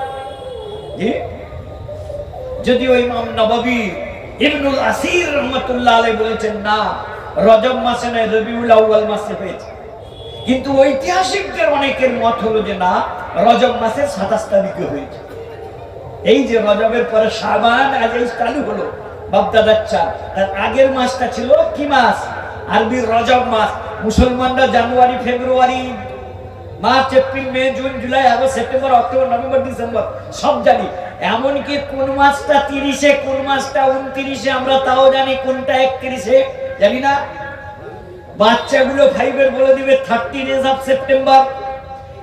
যদিও ইমাম নববী ইবনুল আসির রাহমাতুল্লাহ আলাইহি বলেছেন না, রজব মাসে নয়, রবিউল আউয়াল মাসে হয়েছে। কিন্তু ঐতিহাসিকদের অনেকের মত হলো যে না, রজব মাসের 27 তারিখে হয়েছে। এই যে রজবের পরে শাবান আজ এই চালু হলো বাপদাদার চাল। তার আগের মাসটা ছিল কি মাস? আরবির রজব মাস। মুসলমানরা January, February, March, April, May, June, July, August, September, October, November, December সব জানি। এমনকি কোন মাসটা 30-এ, কোন মাসটা 29-এ আমরা তাও জানি, কোনটা 31-এ জানি না। বাচ্চাগুলো 5-এর বলে দিবে 30 days of September,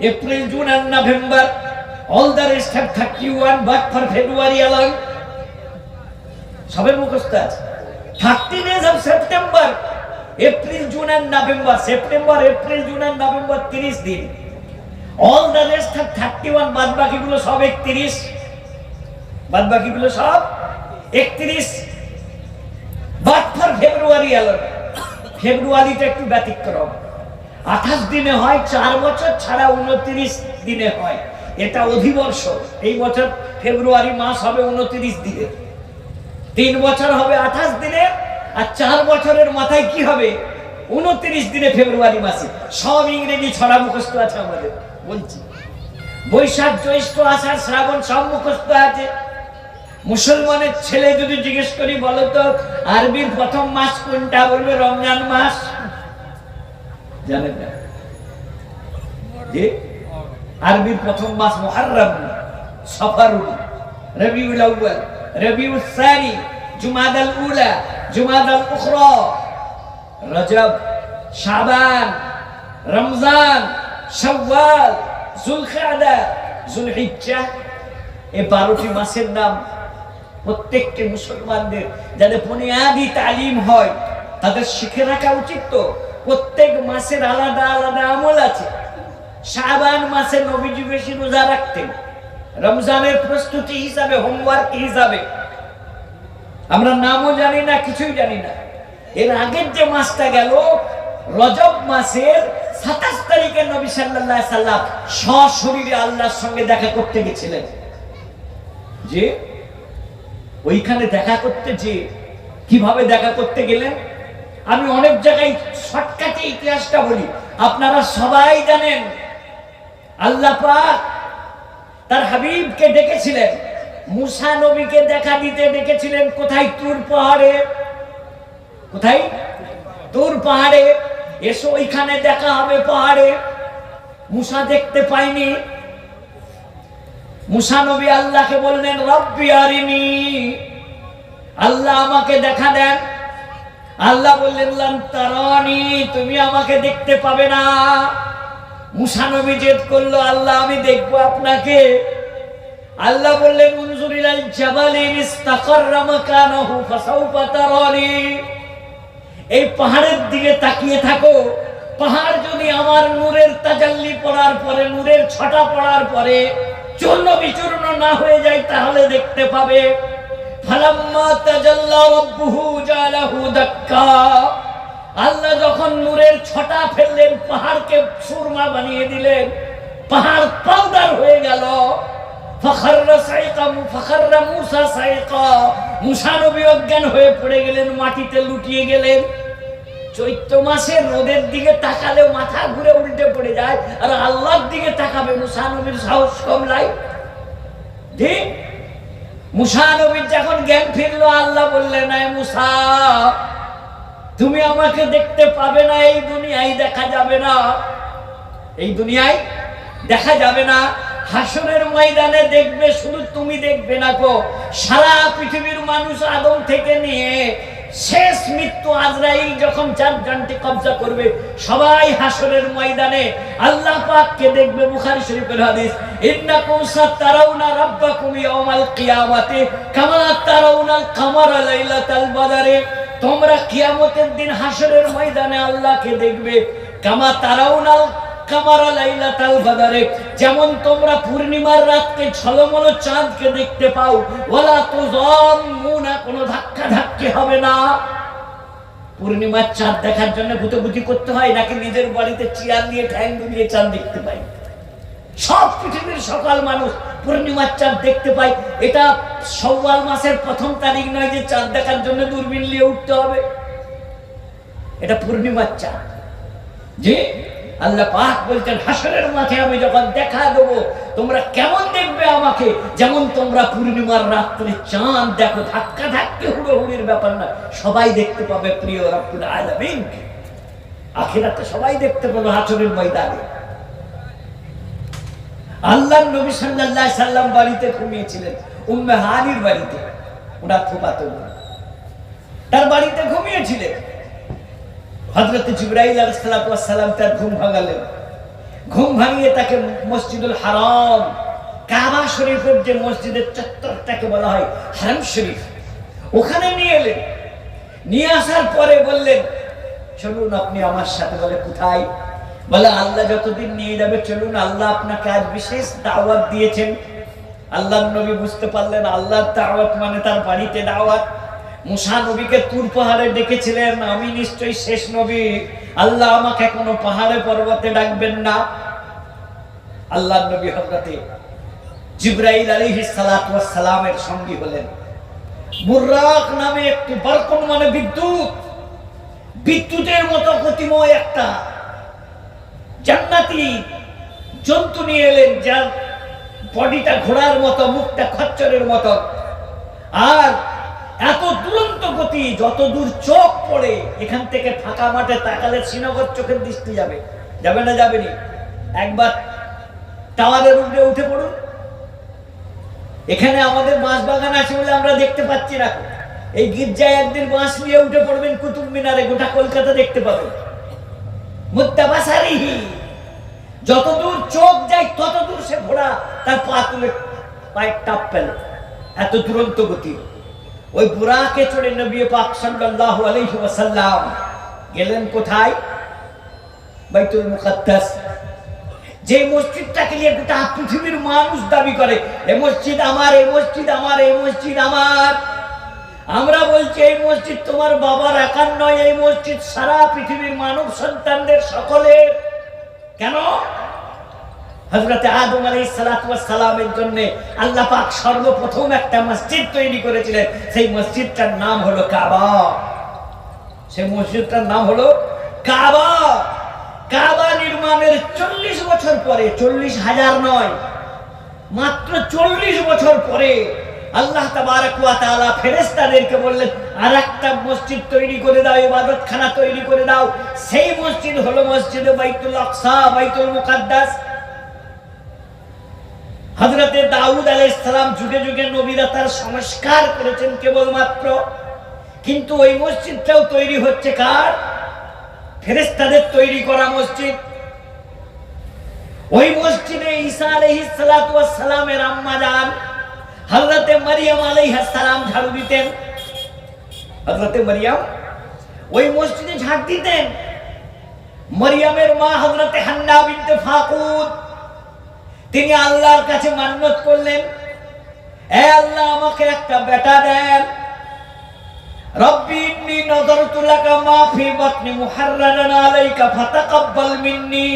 April, June and November. All the rest have 31 but for February alone. সবের মুখস্থ আছে। 30 days of September, April, June and November. September, April, June and November 30 দিন। All the rest have 31, বাদ বাকিগুলো সব 31, বাদ বাকিগুলো সব 31 but for February alone. ফেব্রুয়ারিটা একটু ব্যতিক্রম, 28 দিনে হয়, 4 বছর ছাড়া 29 দিনে হয়। এটা অধিবর্ষ। এই বছর ফেব্রুয়ারি মাস হবে 29 দিনে, 3 বছর হবে 28 দিনে, আর 4 বছরের মাথায় কি হবে? 29 দিনে ফেব্রুয়ারি মাসে। সব ইংরেজি ছড়া মুখস্থ আছে আমাদের, বলছি। বৈশাখ, জ্যৈষ্ঠ, আষাঢ়, শ্রাবণ সব মুখস্থ আছে। মুসলমানের ছেলে যদি জিজ্ঞেস করি বলতো আরবির প্রথম মাস কোনটা, বলবে রমজান মাস। জানেন না? যে আরবির প্রথম মাস মুহররম, সফরুল, রবিউল আউয়াল, রবিউল সানি, জুমাদাল উলা, জুমাদাল উখরা, রজব, শাবান, রমজান, শাওয়াল, যুলকাদা, যুলহিজ্জাহ। এই 12টি মাসের নাম প্রত্যেকটি মুসলমানদের যাদের বুনিয়াদি তালিম হয় তাদের শিখে রাখা উচিত। তো প্রত্যেক মাসের আলাদা আলাদা আমল আছে। শাবান মাসে নবীজি বেশি রোজা রাখতেন, রমজানের প্রস্তুতি হিসাবে, হোমওয়ার্ক হিসাবে। আমরা নামও জানি না, কিছুই জানি না। এর আগের যে মাসটা গেল রজব মাসের 27 তারিখে নবী সাল্লাল্লাহু আলাইহি সাল্লাম সশরীরে আল্লাহর সঙ্গে দেখা করতে গেছিলেন। যে ওইখানে দেখা করতে, যে কিভাবে দেখা করতে গেলেন আমি অনেক জায়গায় শর্টকাটে ইতিহাসটা বলি, আপনারা সবাই জানেন। আল্লাহ পাক তার হাবিবকে ডেকেছিলেন, মুসা নবীকে দেখা দিতে ডেকেছিলেন। কোথায়? তুর পাহাড়ে। কোথায়? তুর পাহাড়ে। এসো ওইখানে দেখা হবে পাহাড়ে। মুসা দেখতে পায়নি। মুসা নবী আল্লাহকে বললেন রব্বি আরিনি, আল্লাহ আমাকে দেখা দেন। আল্লাহ বললেন লান তারানি, তুমি আমাকে দেখতে পাবে না। মুসা নবী জেদ করলো আল্লাহ আমি দেখবো আপনাকে। আল্লাহ বললেন উনজুর ইলাল জাবালি ইস্তাকাররা মাকানাহু ফাসাউফা তারানি, এই পাহাড়ের দিকে তাকিয়ে থাকো। পাহাড় যদি আমার নূরের তাজাল্লি পড়ার পরে, নূরের ছটা পড়ার পরে চূর্ণ বিচূর্ণ না হয়ে যায় তাহলে দেখতে পাবে। ফালাম্মা তাজাল্লা রাব্বুহু জালাহু দাক্কা, আল্লাহ যখন নূরের ছটা ফেললেন, পাহাড়কে সুরমা বানিয়ে দিলেন, পাহাড় পাউডার হয়ে গেল। ফাখাররা সাইকা, ফাখাররা মূসা সাইকা, মুসা নবী অজ্ঞান হয়ে পড়ে গেলেন, মাটিতে লুটিয়ে গেলেন। চৈত্র মাসে রোদের দিকে তাকালে মাথা ঘুরে উল্টে পড়ে যায়, আর আল্লাহর দিকে তাকাবে মুসা নবীর সাহস কমলাই। জি, মুসা নবীর যখন জ্ঞান ফিরলো আল্লাহ বললেন আয় মুসা, তুমি আমাকে দেখতে পাবে না, এই দুনিয়ায় দেখা যাবে না, এই দুনিয়ায় দেখা যাবে না। হাসরের ময়দানে দেখবে, শুধু তুমি দেখবে না গো, সারা পৃথিবীর মানুষ আদম থেকে নিয়ে শেষ মৃত্যু আজরাইল যখন 4 ঘন্টা কবজা করবে, সবাই হাসরের ময়দানে আল্লাহ পাককে দেখবে। বুখারী শরীফের হাদিস, ইন্নাকুম সাতারাউনা রাব্বাকুম ইয়াওমাল কিয়ামাতি কামা তারাউনাল কামারা লাইলাতাল বদরে, তোমরা কিয়ামতের দিন হাসরের ময়দানে আল্লাহকে দেখবে। কামা তারাউনাল কামারা লাইলাতাল বদরে, যেমন তোমরা পূর্ণিমার রাতকে ঝলমল চাঁদকে দেখতে পাও। ওয়ালা তুযাম্মুনা, কোনো ধাক্কা ধাক্কি হবে না। পূর্ণিমার চাঁদ দেখার জন্য ভূতভূতি করতে হয় নাকি নিজের বাড়িতে চেয়ার নিয়ে ঠ্যাং দুলিয়ে চাঁদ দেখতে পাই? সব পৃথিবীর সকাল মানুষ পূর্ণিমার চাঁদ দেখতে পায়। এটা শাওয়াল মাসের 1ম তারিখ নয় যে চাঁদ দেখার জন্য দূরবীন নিয়ে উঠতে হবে। এটা পূর্ণিমার চাঁদ। যে আল্লাহ পাক বলতেন হাসরের মাঠে আমি যখন দেখা দেবো তোমরা কেমন দেখবে আমাকে, যেমন তোমরা পূর্ণিমার রাত্রে চাঁদ দেখো, ধাক্কা ধাক্কি হুড়োহুড়ির ব্যাপার না, সবাই দেখতে পাবে প্রিয় রব্বুল আলামিনকে। আখিরাতে সবাই দেখতে পাবে হাসরের ময়দানে। আল্লাহর নবী সাল্লাল্লাহু আলাইহি সাল্লাম বাড়িতে ঘুমিয়েছিলেন, উম্মে হানির বাড়িতে, ওনার ফুফাতো বোন তার বাড়িতে ঘুমিয়েছিলেন। হযরত জিবরাইল আলাইহিস সালাম তার ঘুম ভাঙালেন। ঘুম ভাঙিয়ে তাকে মসজিদুল হারাম, কাবা শরীফের যে মসজিদের চত্বরটাকে বলা হয় হারাম শরীফ, ওখানে নিয়ে এলেন। নিয়ে আসার পরে বললেন চলুন আপনি আমার সাথে। বলে কোথায়? বলে আল্লাহ যতদিন নিয়ে যাবে চলুন, আল্লাহ আপনাকে আজ বিশেষ দাওয়াত দিয়েছেন। আল্লাহর নবী বুঝতে পারলেন আল্লাহর দাওয়াত মানে তার বাড়িতে দাওয়াত। মুসা নবীকে তুর পাহাড়ে ডেকেছিলেন, আমি নিশ্চয়ই শেষ নবী, আল্লাহ আমাকে কোনো পাহাড়ে পর্বতে ডাকবেন না। আল্লাহর নবী হযরতে জিবরাইল আলাইহিস সালাতু ওয়াস সালামের সঙ্গী হলেন। বুররাক নামে একটি বারকুন মানে বিদ্যুৎ, বিদ্যুতের মতো গতিময় একটা জান্নাতি জন্তু নিয়ে এলেন, যার বডিটা ঘোড়ার মতো, মুখটা খচ্চরের মতো, আর এত দুরন্ত গতি, যত দূর চোখ পড়ে এখান থেকে ফাঁকা মাঠে তাকালে শ্রীনগর চোখের দৃষ্টি যাবে। যাবে না? যাবেনি? একবার টাওয়ারের উপরে উঠে পড়ুন। এখানে আমাদের বাঁশ বাগান আছে বলে আমরা দেখতে পাচ্ছি না। এই গির্জায় একদিন বাঁশ নিয়ে উঠে পড়বেন কুতুব মিনারে, গোটা কলকাতা দেখতে পাবেন। মুত্তাবাসারিহি, যত দূর চোখ যায় তত দূর সে ঘোড়া তার পা তুলে পায়ের টাপ পেল, এত দুরন্ত গতি। ওই বুরাকে চড়ে নবী পাক সাল্লাল্লাহু আলাইহি ওয়াসাল্লাম গেলেন কোথায়? বাইতুল মুকাদ্দাস, যে মসজিদটাকে নিয়ে গোটা পৃথিবীর মানুষ দাবি করে এই মসজিদ আমার, এই মসজিদ আমার, এই মসজিদ আমার। আমরা বলছি এই মসজিদ তোমার বাবার একার নয়, এই মসজিদ সারা পৃথিবীর মানব সন্তানদের সকলের। কেন? হযরতে আদম আলাইহিস সালাতু ওয়াস সালামের জন্য আল্লাহ পাক সর্বপ্রথম একটা মসজিদ তৈরি করেছিলেন। সেই মসজিদটার নাম হলো কাবা। সেই মসজিদটার নাম হলো কাবা। কাবা নির্মাণের 40 বছর পরে, 40,000 নয়, মাত্র 40 বছর পরে আল্লাহ তাবারক ওয়া তাআলা ফেরেশতাদেরকে বললেন আরেকটা মসজিদ তৈরি করে দাও, ইবাদতখানা তৈরি করে দাও। সেই মসজিদ হলো মসজিদে বাইতুল আকসা, বাইতুল মুকাদ্দাস। হযরতে দাউদ আলাইহিস সালাম যুগে যুগে নবীরা তার সংস্কার করেছেন কেবলমাত্র, কিন্তু ওই মসজিদটাও তৈরি হচ্ছে কার? ফেরেশতাদের তৈরি করা মসজিদ। ওই মসজিদে ঈসা আলাইহিস সালাতু ওয়াস সালামের আম্মা জান হযরতে মারিয়াম আলাইহিস সালাম ঝাড়ু দিতেন। হযরতে মারিয়াম ওই মসজিদে ঝাড় দিতেন। মারিয়ামের মা হযরতে হান্না বিনতে ফাকুদ, তিনি আল্লাহর কাছে মান্নত করলেন, হে আল্লাহ আমাকে একটা বেটা দেন। রব্বি ইন্নী নাযারতু লাকা মা ফি বাতনি মুহাররারান আলাইকা ফাতাকাব্বাল মিন্নি।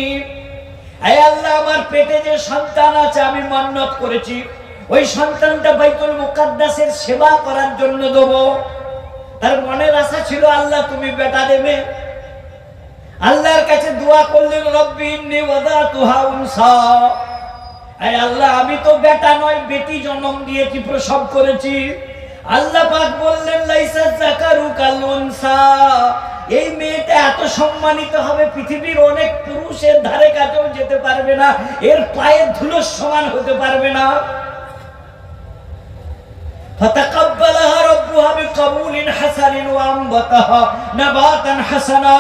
হে আল্লাহ আমার পেটে যে সন্তান আছে আমি মান্নত করেছি ওই সন্তানটা বাইতুল মুকাদ্দাসের সেবা করার জন্য দেব। তার মনের আশা ছিল আল্লাহ তুমি বেটা দেবে। আল্লাহর কাছে দোয়া করলেন রব্বি ইন্নী ওয়াদাতুহা উনসা। হে আল্লাহ আমি তো বেটা নয় বেটি জন্ম দিয়েছি, প্রসব করেছি। আল্লাহ পাক বললেন লাইসা যাকারু কাল উনসা, এই মেয়েটা এত সম্মানিত হবে পৃথিবীর অনেক পুরুষের ধারে কাছেও যেতে পারবে না, এর পায়ের ধুলোর সমান হতে পারবে না। ফাতাকাব্বালাহা রাব্বুহা বিকবুলিন হাসানিন ওয়া আমবাতাহা নাবাতান হাসানা।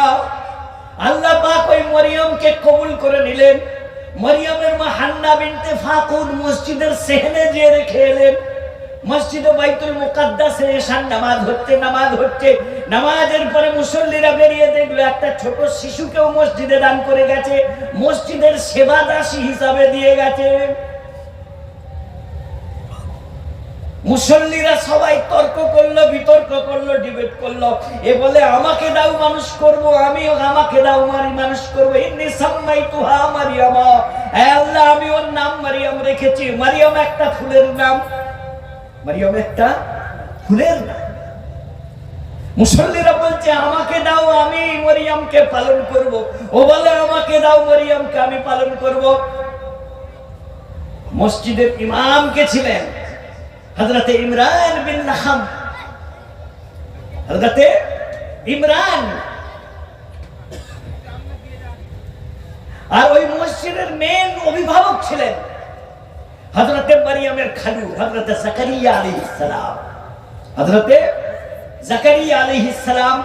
আল্লাহ পাক ওই মরিয়মকে কবুল করে নিলেন। মরিয়মের মা হান্না বিনতে ফাকুদ মসজিদের সেহনে যে রেখে এলেন। মসজিদে বাইতুল মুকাদ্দাসে এশার নামাজ হচ্ছে। নামাজের পরে মুসল্লিরা বেরিয়ে দেখলো একটা ছোট শিশুকেও মসজিদে দান করে গেছে, মসজিদের সেবাদাসী হিসাবে দিয়ে গেছে। মুসল্লিরা সবাই তর্ক করলো, বিতর্ক করলো, ডিবেট করলো। এ বলে আমাকে দাও মানুষ করব, আমিও আমাকে দাও মানুষ করব। ইন্নী সাম্মাইতুহা মারইয়ামা, হে আল্লাহ আমি ওর নাম মারিয়াম রেখেছি। মারিয়াম একটা ফুলের নাম, মারিয়াম একটা ফুলের নাম। মুসল্লিরা বলছে আমাকে দাও, আমি মরিয়মকে পালন করব। ও বলে আমাকে দাও, মরিয়মকে আমি পালন করব। মসজিদের ইমাম কে ছিলেন? হযরতে ইমরান বিন লাহাম। হযরতে ইমরান। আর ওই মসজিদের মেন অভিভাবক ছিলেন হযরতে মারিয়ামের খালু হযরতে জাকারিয়া আলাইহিস সালাম। হযরতে জাকারিয়া আলাইহিস সালাম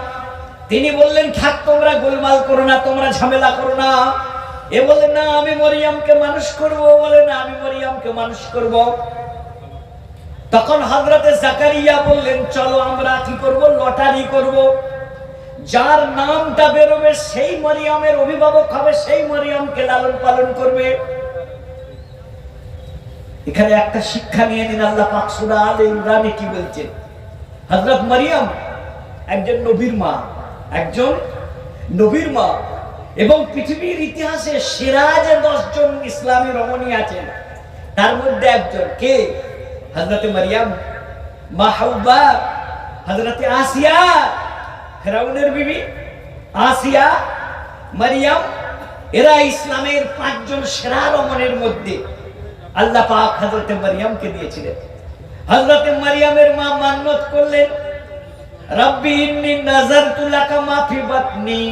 তিনি বললেন, থাক তোমরা গোলমাল করো না, তোমরা ঝামেলা করো না। এ বলে না আমি মরিয়মকে মানুষ করব, বলে না আমি মরিয়মকে মানুষ করব। তখন হযরতে জাকারিয়া বললেন, চলো আমরা কি করব, লটারি করব। যার নামটা বেরোবে সেই মরিয়মের অভিভাবক হবে, সেই মরিয়মকে লালন পালন করবে। এখানে একটা শিক্ষা নিয়ে নিন, আল্লাহ পাক সূরা আলে ইমরানে কি বলছেন? হযরত মারিয়াম একজন নবীর মা, একজন নবীর মা। এবং পৃথিবীর ইতিহাসে সেরা যে 10 জন ইসলামী রমণী আছেন তার মধ্যে একজন কে? হযরতে মারিয়াম, মা হাওয়া, হযরতে আসিয়া ফেরাউনের বিবি আসিয়া, মারিয়াম, এরা ইসলামের 5 জন সেরা রমণীর মধ্যে আল্লাহ পাক হযরতে মারিয়ামকে দিয়েছিলেন। হযরতে মারিয়ামের মা মান্নত করলেন, রব্বি ইন্নী নাযারতু লাকা মা ফি বাতনি,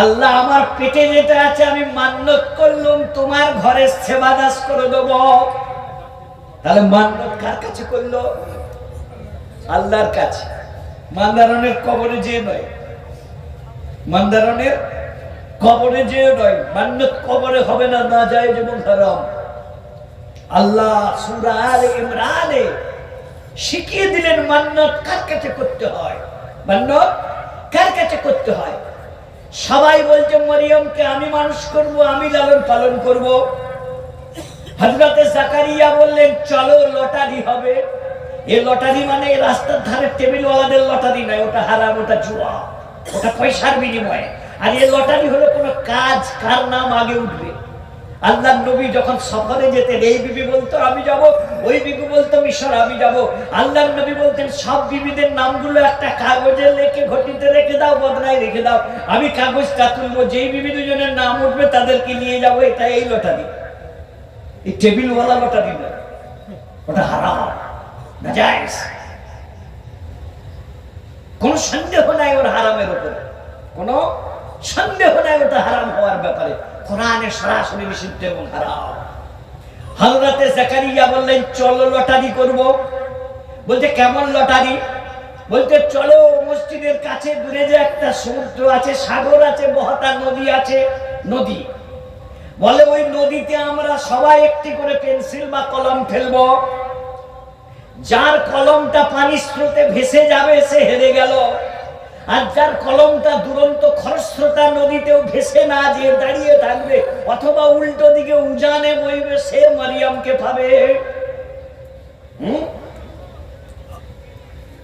আল্লাহ আমার পেটে যেটা আছে আমি মান্নত করলাম তোমার ঘরের সেবা দাস করে দেব। তাহলে মান্নত কার কাছে করলো? আল্লাহর কাছে। মান্দারনের কবরে যেয়ে নয়, মান্দারনের কবরে যেয়ে নয়, মান্নত কবরে হবে না, না যায় যেমন হারাম। আল্লাহ সূরা আলে ইমরানে শিখিয়ে দিলেন মান্নত কার কাছে করতে হয়, মান্নত কার কাছে করতে হয়। সবাই বলছে মরিয়মকে আমি মানুষ করব, আমি লালন পালন করব। হযরতে জাকারিয়া বললেন চলো লটারি হবে। এই লটারি মানে রাস্তার ধারে টেবিলওয়ালাদের লটারি নয়, ওটা হারাম, ওটা জুয়া, ওটা পয়সার বিনিময়ে। আর এই লটারি হলো কোনো কাজ, কার নাম আগে উঠবে। আল্লাহর নবী যখন সফরে যেতেন এই বিবি বলতো আমি যাব, ওই বিবি বলতো মিশর আমি যাব। আল্লাহর নবী বলতেন সব বিবিদের নামগুলো একটা কাগজে লিখে ঘটিতে রেখে দাও, বদনায় রেখে দাও, আমি কাগজটা তুলবো, যেই বিবি দুজনের নাম উঠবে তাদেরকে নিয়ে যাবো। এটা এই লটারি, এই টেবিলওয়ালা লটারি না, ওটা হারাম, নাজায়েজ। কোন সন্দেহ নাই ওর হারামের উপরে, কোন সন্দেহ নাই ওটা হারাম হওয়ার ব্যাপারে। কোরআনে সরাসরি নিষিদ্ধ এবং হারাম। হযরতে জাকারিয়া বললেন চলো লটারি করব। বলতে কেমন লটারি? বলতে চলো মসজিদের কাছে দূরে যে একটা সমুদ্র আছে, সাগর আছে, বহতা নদী আছে, নদী, বলে ওই নদীতে আমরা সবাই একটি করে পেন্সিল বা কলম ফেলবো। যার কলমটা পানির স্রোতে ভেসে যাবে সে হেরে গেল। আর যার কলমটা দুরন্ত খরস্রোতা নদীতেও ভেসে না যে দাঁড়িয়ে থাকবে অথবা উল্টো দিকে উজানে বইবে সে মারিয়ামকে পাবে।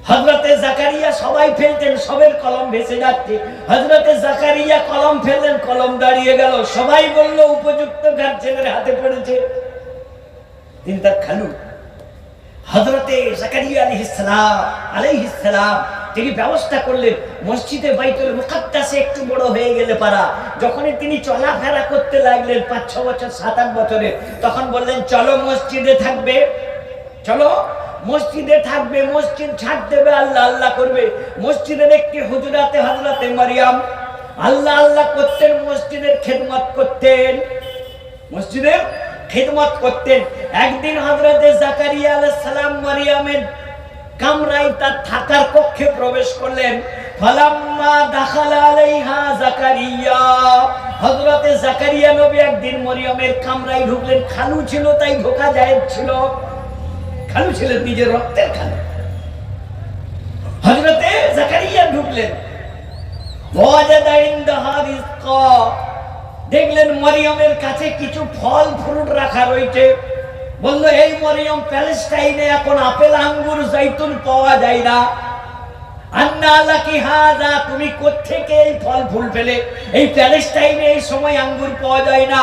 হযরতে জাকারিয়া সবাই ফেলতেন, সবের কলম ভেসে যাচ্ছে। হযরতে জাকারিয়া কলম ফেললেন, কলম দাঁড়িয়ে গেল। সবাই বলল উপযুক্ত কার ছেলের হাতে পড়েছে। তিনি তার খালু হযরতে জাকারিয়া আলাইহিস সালাম তিনি ব্যবস্থা করলেন মসজিদে বাইতুল মুকাদ্দাসে একটু বড় হয়ে গেলে পারা যখনই তিনি চলাফেরা করতে লাগলেন 5-6 বছর 7-8 বছরে, তখন বললেন চলো মসজিদে থাকবে, চলো মসজিদে থাকবে। মসজিদ ছাড় দেবে, আল্লাহ আল্লাহ করবে। মসজিদের একটি হুজরাতে হযরতে মারিয়াম আল্লাহ আল্লাহ করতেন, মসজিদের খেদমত করতেন, মসজিদের খেদমত করতেন। একদিন হযরতে জাকারিয়া আলাইহিস সালাম মারিয়ামের কামরায় তার থাকার কক্ষে প্রবেশ করলেন। ফালাম্মা দাখালা আলাইহা জাকারিয়া, হযরতে জাকারিয়া নবী একদিন মরিয়মের কামরায় ঢুকলেন। খালু ছিল তাই ঢোকা যায় ছিল, খালু ছিলেন নিজের রক্তের খালু। হযরতে জাকারিয়া ঢুকলেন, ওয়াজাদা ইনদাহা রিজকা, দেখলেন মরিয়মের কাছে কিছু ফল ফ্রুট রাখা রয়েছে। বললো এই মরিয়ম, প্যালেস্টাইনে এখন আপেল আঙ্গুর জাইতুন পাওয়া যায় না। আন্না লাকি হাযা, তুমি কোত্থেকে এই ফল ফুল পেলে? এই প্যালেস্টাইনে এই সময় আঙ্গুর পাওয়া যায় না,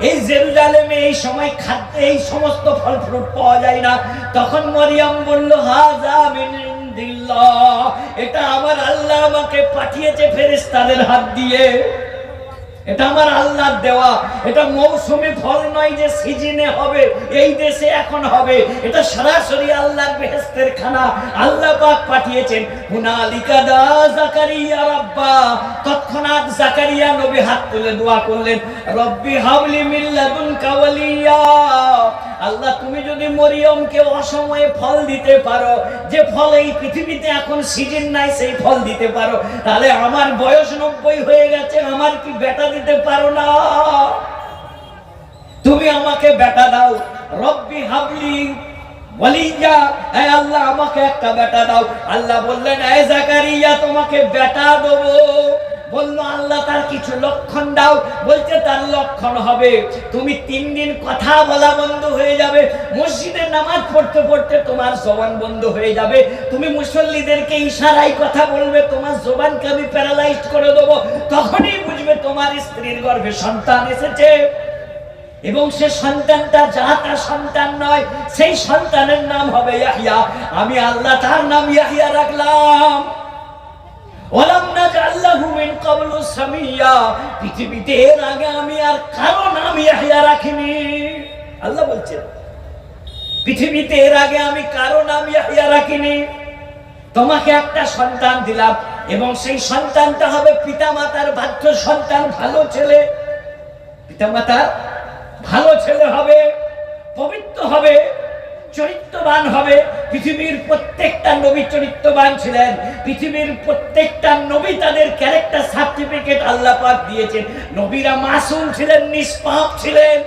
এই জেরুজালেমে এই সময় খাদ্য এই সমস্ত ফল ফ্রুট পাওয়া যায় না। তখন মরিয়ম বলল হাযা মিন ইনদিল্লাহ, এটা আমার আল্লাহ আমাকে পাঠিয়েছে ফেরেশতাদের হাত দিয়ে। এটা আমার আল্লাহর দেওয়া। এটা মৌসুমী ফল নয় যে সিজনে হবে, এই দেশে এখন হবে। এটা সরাসরি আল্লাহর বেহেশতের খানা। আল্লাহ পাক পাঠিয়েছেন। হুনালিকা দা জাকারিয়া রাব্বা, তৎক্ষণাৎ জাকারিয়া নবী হাত তুলে দোয়া করলেন, রব্বি হাবলি মিন লাদুনকা ওয়ালিয়া। আল্লাহ, তুমি যদি মরিয়মকে অসময়ে ফল দিতে পারো, যে ফল এই পৃথিবীতে এখন সিজন নাই সেই ফল দিতে পারো, তাহলে আমার বয়স 90 হয়ে গেছে, আমার কি বেটা দিতে পারো না? তুমি আমাকে বেটা দাও। রব্বি হাবলি ওয়ালিয়া, হে আল্লাহ আমাকে একটা বেটা দাও। আল্লাহ বললেন, হে জাকারিয়া তোমাকে বেটা দেবো। বললো আল্লাহ তার কিছু লক্ষণ দাও। বলছে তার লক্ষণ হবে তুমি 3 দিন কথা বলা বন্ধ হয়ে যাবে, মসজিদে নামাজ পড়তে পড়তে তোমার জবান বন্ধ হয়ে যাবে, তুমি মুসল্লিদেরকে ইশারায় কথা বলবে, তোমার জবানকে আমি প্যারালাইজড করে দেবো, তখনই বুঝবে তোমার স্ত্রীর গর্ভে সন্তান এসেছে। এবং সে সন্তানটা যাতা সন্তান নয়, সেই সন্তানের নাম হবে ইয়াহইয়া। আমি আল্লাহ তার নাম ইয়াহইয়া রাখলাম। ওয়ালাম নাজআল লাহু মিন ক্বাবলু সামিয়্যা, পৃথিবীতে এর আগে আমি আর কারো নাম ইয়াহইয়া রাখিনি। আল্লাহ বলছেন, পৃথিবীতে এর আগে আমি কারো নাম ইয়াহইয়া রাখিনি। তোমাকে একটা সন্তান দিলাম, এবং সেই সন্তানটা হবে পিতামাতার বাধ্য সন্তান, ভালো ছেলে। পিতামাতার ভালো ছেলে হবে, পবিত্র হবে, চরিত্রবান হবে। পৃথিবীর প্রত্যেকটা নবী চরিত্রবান ছিলেন। পৃথিবীর প্রত্যেকটা নবী তাদের ক্যারেক্টার সার্টিফিকেট আল্লাহ পাক দিয়েছেন। নবীরা মাসুম ছিলেন, নিষ্পাপ ছিলেন।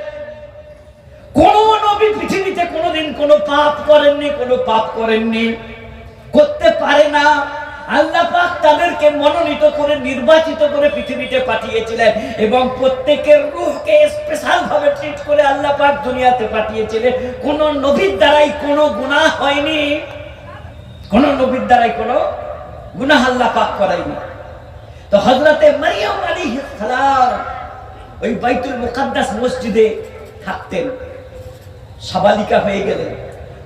কোন নবী পৃথিবীতে কোনোদিন কোনো পাপ করেননি, কোনো পাপ করেননি, করতে পারে না। আল্লাহ পাক তাদেরকে মনোনীত করে নির্বাচিত করে পৃথিবীতে পাঠিয়েছিলেন, এবং প্রত্যেকের রূহকে স্পেশাল ভাবে ট্রিট করে আল্লাহ পাক দুনিয়াতে পাঠিয়েছিলেন। কোন নবীর দ্বারাই কোনো গুনাহ হয়নি, কোন নবীর দ্বারাই কোনো গুনাহ আল্লাহ পাক করায়নি। তো হযরতে মারিয়াম আলাইহিস সালাম ওই বাইতুল মুকাদ্দাস মসজিদে থাকতেন। সাবালিকা হয়ে গেলেন,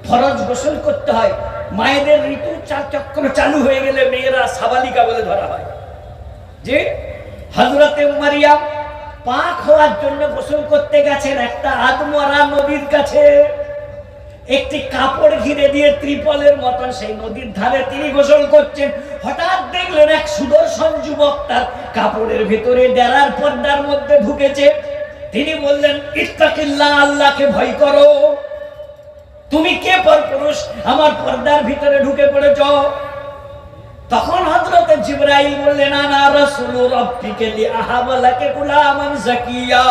ফরজ গোসল করতে হয়। মায়েদের ঋতু চক্র চালু হয়ে গেলে মেয়েরা সাবালিকা বলে ধরা হয়। যে হযরতে মারিয়াম পাক হওয়ার জন্য গোসল করতে গেছেন একটা আদমরা নবীর কাছে। একটি কাপড় ঘিরে দিয়ে ত্রিপলের মতন সেই নদীর ধারে তিনি গোসল করছেন। হঠাৎ দেখলেন এক সুদর্শন যুবক তার কাপড়ের ভিতরে ডেরার পর্দার মধ্যে ঢুকেছে। তিনি বললেন, ইত্তাকিল্লাহ, আল্লাহকে ভয় করো। তুমি কে পরপুরুষ, আমার পর্দার ভিতরে ঢুকে পড়েছ? তখন হযরতে জিবরাইল বললেন, আনা রাসূলু রাব্বিকা লিআহাবা লাকা গুলামান যাকিয়া।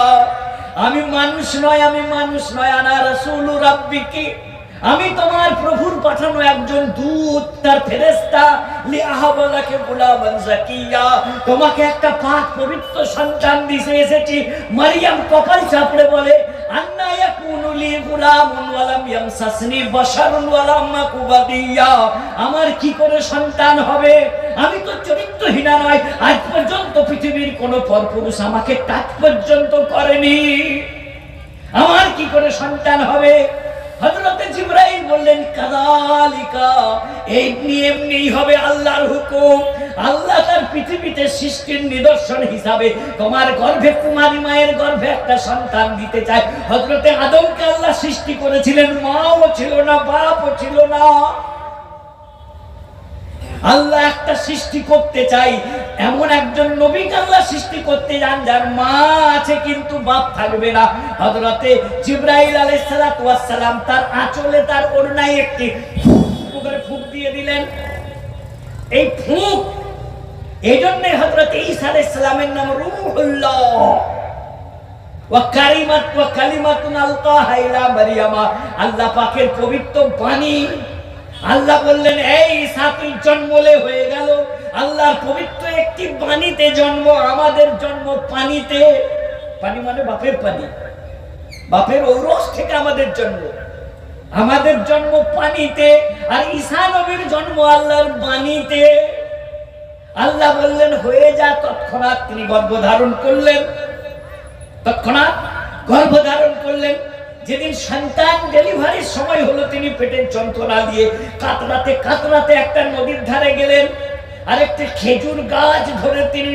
আমি মানুষ নয়, আমি মানুষ নয়। আনা রাসূলু রাব্বিকি, আমি তোমার প্রভুর পাঠানো একজন দূত, তার ফেরেশতা। লিআহাবা লাকা গুলামান যাকিয়া, তোমাকে একটা পাক পবিত্র সন্তান দিতে এসেছি। মারিয়াম কপাল চাপড়ে বলে, আন্না ইয়াকুনু লি গুলামুন ওয়া লাম ইয়ামসাসনি বাশারুন ওয়া লাম আকু বাগিয়া। আমার কি করে সন্তান হবে? আমি তো চরিত্রহীনা নয়, আজ পর্যন্ত পৃথিবীর কোন পরপুরুষ আমাকে টাচ পর্যন্ত করেনি, আমার কি করে সন্তান হবে? হযরতে জিবরাইল বললেন, কাযালিকা, এই এমনিই হবে, আল্লাহর হুকুম। আল্লাহ তার পৃথিবীতে সৃষ্টির নিদর্শন হিসাবে তোমার গর্ভে, কুমারী মায়ের গর্ভে একটা সন্তান দিতে চায়। হযরতে আদমকে আল্লাহ সৃষ্টি করেছিলেন, মাও ছিল না, বাপও ছিল না। আল্লাহ একটা সৃষ্টি করতে চাই, এমন একজন নবীকে আল্লাহ সৃষ্টি করতে যান যার মা আছে কিন্তু বাপ থাকবে না। হযরতে জিবরাইল আলাইহিস সালাতু ওয়াস সালাম তার আঁচলে, তার ওড়নায় একটি ফুঁক দিয়ে দিলেন। এই ফুঁক, এইজন্য হযরতে ঈসা আলাইহিস সালামের নাম রূহুল্লাহ ওয়া কালিমাতুন আলকাহা ইলা মারইয়ামা, আল্লাহ পাকের পবিত্র বাণী। আল্লাহ বললেন, এই ঈসা তুই জন্মলে হয়ে গেল। আল্লাহর পবিত্র একটি বাণীতে জন্ম, আমাদের জন্ম পানিতে। পানি মানে বাপের পানি, বাপের ঔরস থেকে আমাদের জন্ম, আমাদের জন্ম পানিতে। আর ঈসা নবীর জন্ম আল্লাহর বাণীতে। আল্লাহ বললেন হয়ে যা, তৎক্ষণাৎ তিনি গর্ভধারণ করলেন, তৎক্ষণাৎ গর্ভধারণ করলেন। যেদিন সন্তান ডেলিভারির সময় হলো, তিনি পেটের যন্ত্রণা দিয়ে কাতরাতে কাতরাতে একটা নদীর ধারে গেলেন। আরেকটি খেজুর গাছ ধরে তিনি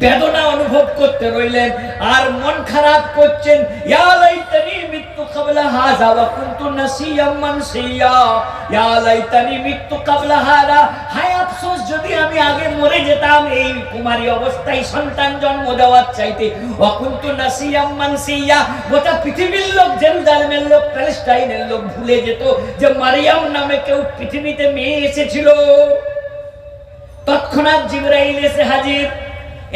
বেদনা অনুভব করতে রইলেন আর মন খারাপ করছেন। ইয়া লাইতানি মিতু ক্বাবলা হাযা ওয়া কুনতু নাসিয়াম মানসিয়া, ইয়া লাইতানি মিতু ক্বাবলা হাযা, হায় আফসোস যদি আমি আগে মরে যেতাম এই কুমারী অবস্থায় সন্তান জন্ম দেওয়ার চাইতে। ওয়া কুনতু নাসিয়াম মানসিয়া, গোটা পৃথিবীর লোক, জেরুজালেমের লোক, প্যালেস্টাইনের লোক ভুলে যেত যে মারিয়াম নামে কেউ পৃথিবীতে মেয়ে এসেছিল। তৎক্ষণাৎ জিবরাইল এসে হাজির,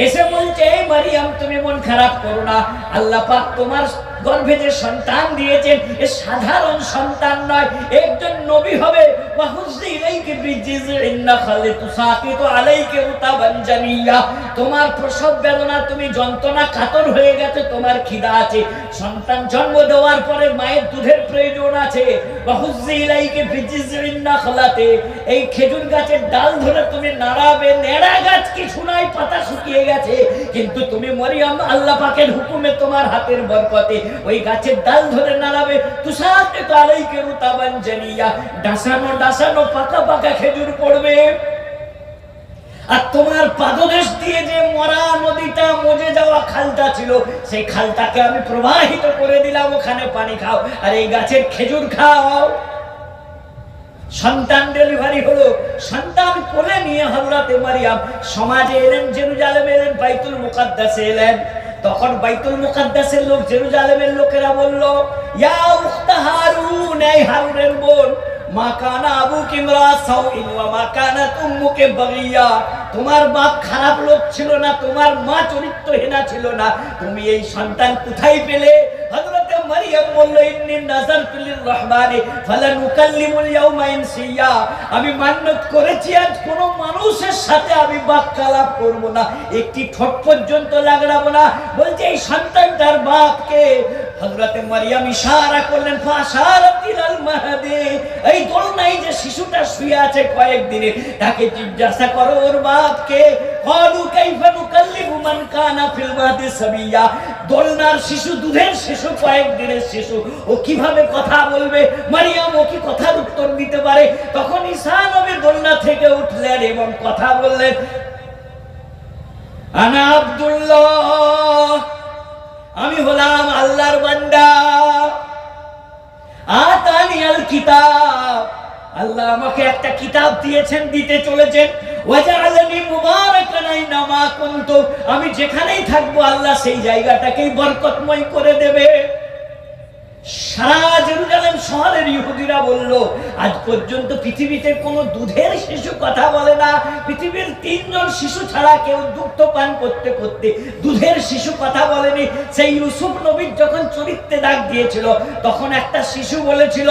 এসে বলছে, এই মারিয়াম তুমি মন খারাপ করো না, আল্লাহ পাক তোমার গর্ভে যে সন্তান দিয়েছেন এ সাধারণ সন্তান নয়, একজন নবী হবে। তোমার প্রসব বেদনা, তুমি যন্ত্রণা কাতর হয়ে গেছে, তোমার খিদা আছে, সন্তান জন্ম দেওয়ার পরে মায়ের দুধের প্রয়োজন আছে। এই খেজুর গাছের ডাল ধরে তুমি নাড়াবে, নেড়া গাছ কিছু নাই, পাতা শুকিয়ে গেছে, কিন্তু তুমি মরিয়ম আল্লাহ পাকের হুকুমে তোমার হাতের বরকতে ওই গাছের ডাল ধরে নাড়াবে। তুষাতে আলাইকে রুতাবান জানিয়া, ডাসানো ডাসানো পাকা পাকা খেজুর পড়বে। আর তোমার পাদদেশ দিয়ে যে মরা নদীটা, মজে যাওয়া খালটা ছিল, সেই খালটাকে আমি প্রবাহিত করে দিলাম, ওখানে পানি খাও আর এই গাছের খেজুর খাও। সন্তান ডেলিভারি হলো, সন্তান কোলে নিয়ে হযরতে মারিয়াম সমাজে এলেন, জেরুজালেমে এলেন, বাইতুল মুকাদ্দাসে এলেন। তখন বাইতুল মুকাদ্দাসের লোক, জেরুজালেমের লোকেরা বলল, ইয়া উখতা হারুন, এই হারুনের বোন, মা কানা আবুকি ইমরা সাউইন ওয়া মা কানাত উম্মুকি বাগিয়া, তোমার বাপ খারাপ লোক ছিল না, তোমার মা চরিত্রহীনা ছিল না, তুমি এই সন্তান কোথায় পেলে? হযরতে মারিয়াম বলল, ইন্নী নাযারতু লিররহমানি ফালানুকাল্লিমুল ইয়াওমা ইনসিয়া, আমি মান্নত করেছি আজ কোন মানুষের সাথে আমি বাক্যালাপ করব না, একটি ঠোঁট পর্যন্ত লাগাবো না। বলছে এই সন্তানটার বাপকে। হযরতে মারিয়াম ইশারা করলেন, ফাশারাত ইলাল মাহদি, এই দোলনায় যে শিশুটা শুয়ে আছে কয়েকদিনে, তাকে জিজ্ঞাসা করো ওর বাপকে। ক্বালু কাইফা নুকাল্লিমু মান কানা ফিল মাহদি সাবিয়া, দোলনার শিশু, দুধের শিশু, কয়েকদিনের শিশু, ও কিভাবে কথা বলবে? মারিয়াম ও কি কথার উত্তর দিতে পারে? তখন ঈসা নবী দোলনা থেকে উঠলেন এবং কথা বললেন, আনা আব্দুল্লাহ, আমি হলাম আল্লাহর বান্দা, আতানিয়াল কিতাব, আল্লাহ আমাকে একটা কিতাব দিয়েছেন, দিতে চলেছেন, ওয়াজআলানি মুবারাকান আইনামা কুনতু, আমি যেখানেই থাকবো আল্লাহ সেই জায়গাটাকেই বরকতময় করে দেবে। সারা জেরুজালেম শহরের ইহুদিরা বলল, আজ পর্যন্ত পৃথিবীতে কোনো দুধের শিশু কথা বলে না, পৃথিবীর 3 জন শিশু ছাড়া কেউ দুগ্ধ পান করতে করতে দুধের শিশু কথা বলেনি। সেই ইউসুফ নবীর যখন চরিত্রে ডাক দিয়েছিল, তখন একটা শিশু বলেছিল,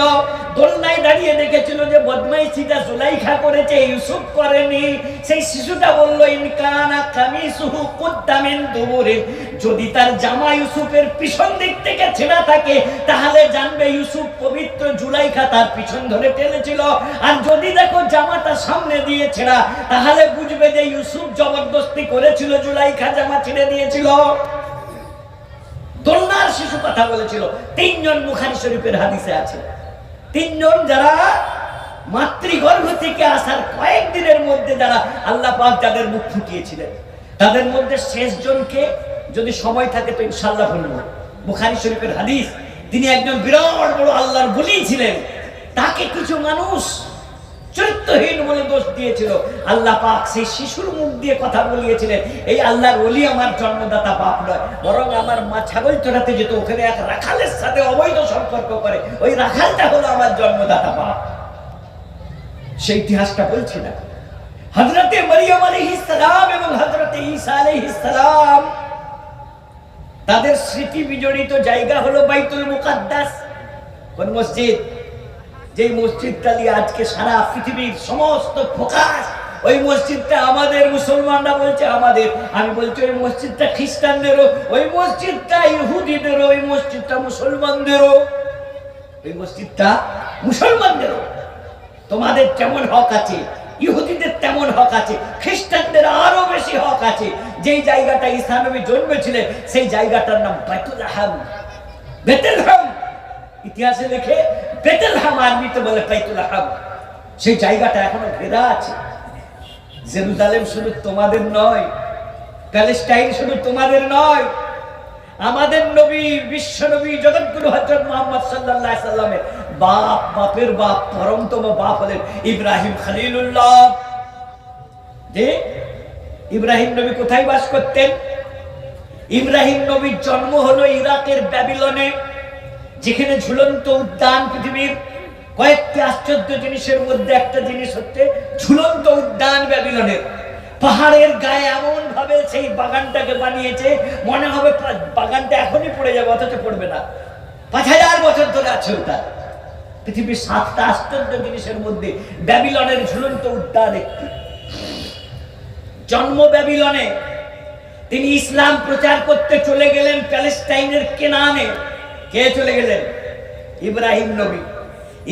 দোলনায় দাঁড়িয়ে দেখেছিল যে বদমাইশিটা জুলাইখা করেছে, ইউসুফ করেনি। সেই শিশুটা বলল, ইনকানা কামিসুহু কুদ্দা মিন দুবুরিন, যদি তার জামা ইউসুফের পিছন দিক থেকে ছেঁড়া থাকে তাহলে জানবে ইউসুফ পবিত্র, জুলাইখা তার পিছন ধরে টেনেছিল। আর যদি দেখো জামাটা সামনে দিয়ে ছেঁড়া, তাহলে বুঝবে যে ইউসুফ জবরদস্তি করেছিল, জুলাইখা জামা ছিঁড়ে দিয়েছিল। দোলনার শিশু কথা বলেছিল। 3 জন বুখারী শরীফের হাদিসে আছে, 3 জন যারা মাতৃগর্ভ থেকে আসার কয়েকদিনের মধ্যে যারা আল্লাহ পাক যাদের মুখ ফুটিয়েছিলেন, তাদের মধ্যে শেষ জনকে যদি সময় থাকে তো ইনশাআল্লাহ বলবো। বুখারী শরীফের হাদিস, তিনি একজন বিরাট বড় আল্লাহর ওলি ছিলেন, তাকে কিছু মানুষ চরিত্রহীন বলে দোষ দিয়েছিল। আল্লাহ পাক সেই শিশুর মুখ দিয়ে কথা বলিয়েছিলেন, এই আল্লাহর ওলি আমার জন্মদাতা বাপ নয়, বরং আমার মা ছাগল চড়াতে যেত, ওখানে এক রাখালের সাথে অবৈধ সম্পর্ক করে, ওই রাখালটা হলো আমার জন্মদাতা বাপ। সেই ইতিহাসটা বলছি না। হযরতে মারিয়াম আলাইহিস সালাম এবং হযরতে ঈসা আলাইহিস সালাম, তাদের স্মৃতি বিজড়িত জায়গা হলো বাইতুল মুকাদ্দাস। কোন মসজিদ? যেই মসজিদটা নিয়ে আজকে সারা পৃথিবীর সমস্ত ফোকাস, ওই মসজিদটা আমাদের, মুসলমানরা বলছে আমাদের, আমি বলছি ওই মসজিদটা খ্রিস্টানদেরও, ওই মসজিদটা ইহুদিদেরও, ওই মসজিদটা মুসলমানদেরও, ওই মসজিদটা মুসলমানদেরও। তোমাদের যেমন হক আছে, ইহুদিদের তেমন হক আছে, খ্রিস্টানদের আরো বেশি হক আছে। যেই জায়গাটা ঈসা নবী জন্মেছিলেন সেই জায়গাটার নাম বাইতুলহাম, বেতেলহাম। ইতিহাসে লেখে বেতেলহাম, আরবিতে বলে বাইতুলহাম। সেই জায়গাটা এখনো ঘেরা আছে। জেরুজালেম শুধু তোমাদের নয়, প্যালেস্টাইন শুধু তোমাদের নয়, আমাদের নবী, বিশ্ব নবী, জগৎগুরু হযরত মুহাম্মদ সাল্লাল্লাহু আলাইহি সাল্লামের বাপ, বাপের বাপ, পরমতম বাপ হলেন ইব্রাহিম খলিলুল্লাহ। যে ইব্রাহিম নবী কোথায় বাস করতেন? ইব্রাহিম নবীর জন্ম হলো ইরাকের ব্যাবিলনে, যেখানে ঝুলন্ত উদ্যান, পৃথিবীর কয়েকটি আশ্চর্য জিনিসের মধ্যে একটা জিনিস হচ্ছে ঝুলন্ত উদ্যান ব্যাবিলনের। পাহাড়ের গায়ে এমন ভাবে সেই বাগানটাকে বানিয়েছে, মনে হবে বাগানটা এখনই পড়ে যাবে, অথচ পড়বে না। 5000 বছর ধরে আছে ওটা। পৃথিবীর 7টা আশ্চর্য জিনিসের মধ্যে ব্যাবিলনের ঝুলন্ত উদ্যান একটি। জন্ম ব্যাবিলনে, তিনি ইসলাম প্রচার করতে চলে গেলেন প্যালেস্টাইনের কেনানে। কে চলে গেলেন? ইব্রাহিম নবী।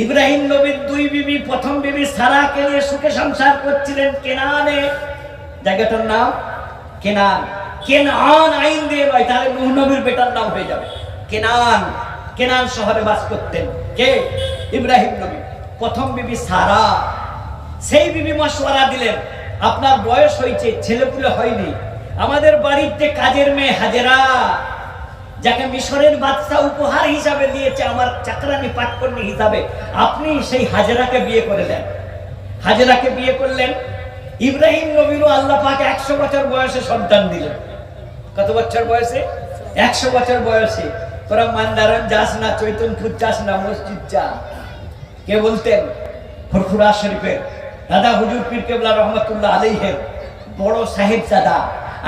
ইব্রাহিম নবীর 2 বিবি, প্রথম বিবি সারাকে নিয়ে সুখে সংসার করছিলেন কেনানে। জায়গাটার নাম কেনান। কেনান আইন দিয়ে নয়, তাহলে নূহ নবীর বেটার নাম হয়ে যাবে কেনান। কেনান শহরে বাস করতেন কে? ইব্রাহিম নবী। প্রথম বিবি সারা। সেই বিবি মশওয়ারা দিলেন, আপনার বয়স হয়েছে, ছেলেপুলে হয়নি, আমাদের বাড়িতে কাজের মেয়ে হাজেরা, যাকে মিশরের বাদশা উপহার হিসাবে দিয়েছে আমার চাকরানি পাটকর্মী হিসাবে, আপনি সেই হাজেরাকে বিয়ে করে দেন। হাজেরাকে বিয়ে করলেন। ইব্রাহিম নবীরও আল্লাহ পাক 100 বছর বয়সে সন্তান দিলেন। কত বছর বয়সে? 100 বছর বয়সে। তোরা মান্দারণ যাস না, চৈতনপুর যাস না, মসজিদ যা। কে বলতেন? ফুরফুরা শরীফের দাদা হুজুর পীর কেবলা রহমাতুল্লাহ আলাইহির বড় সাহেবজাদা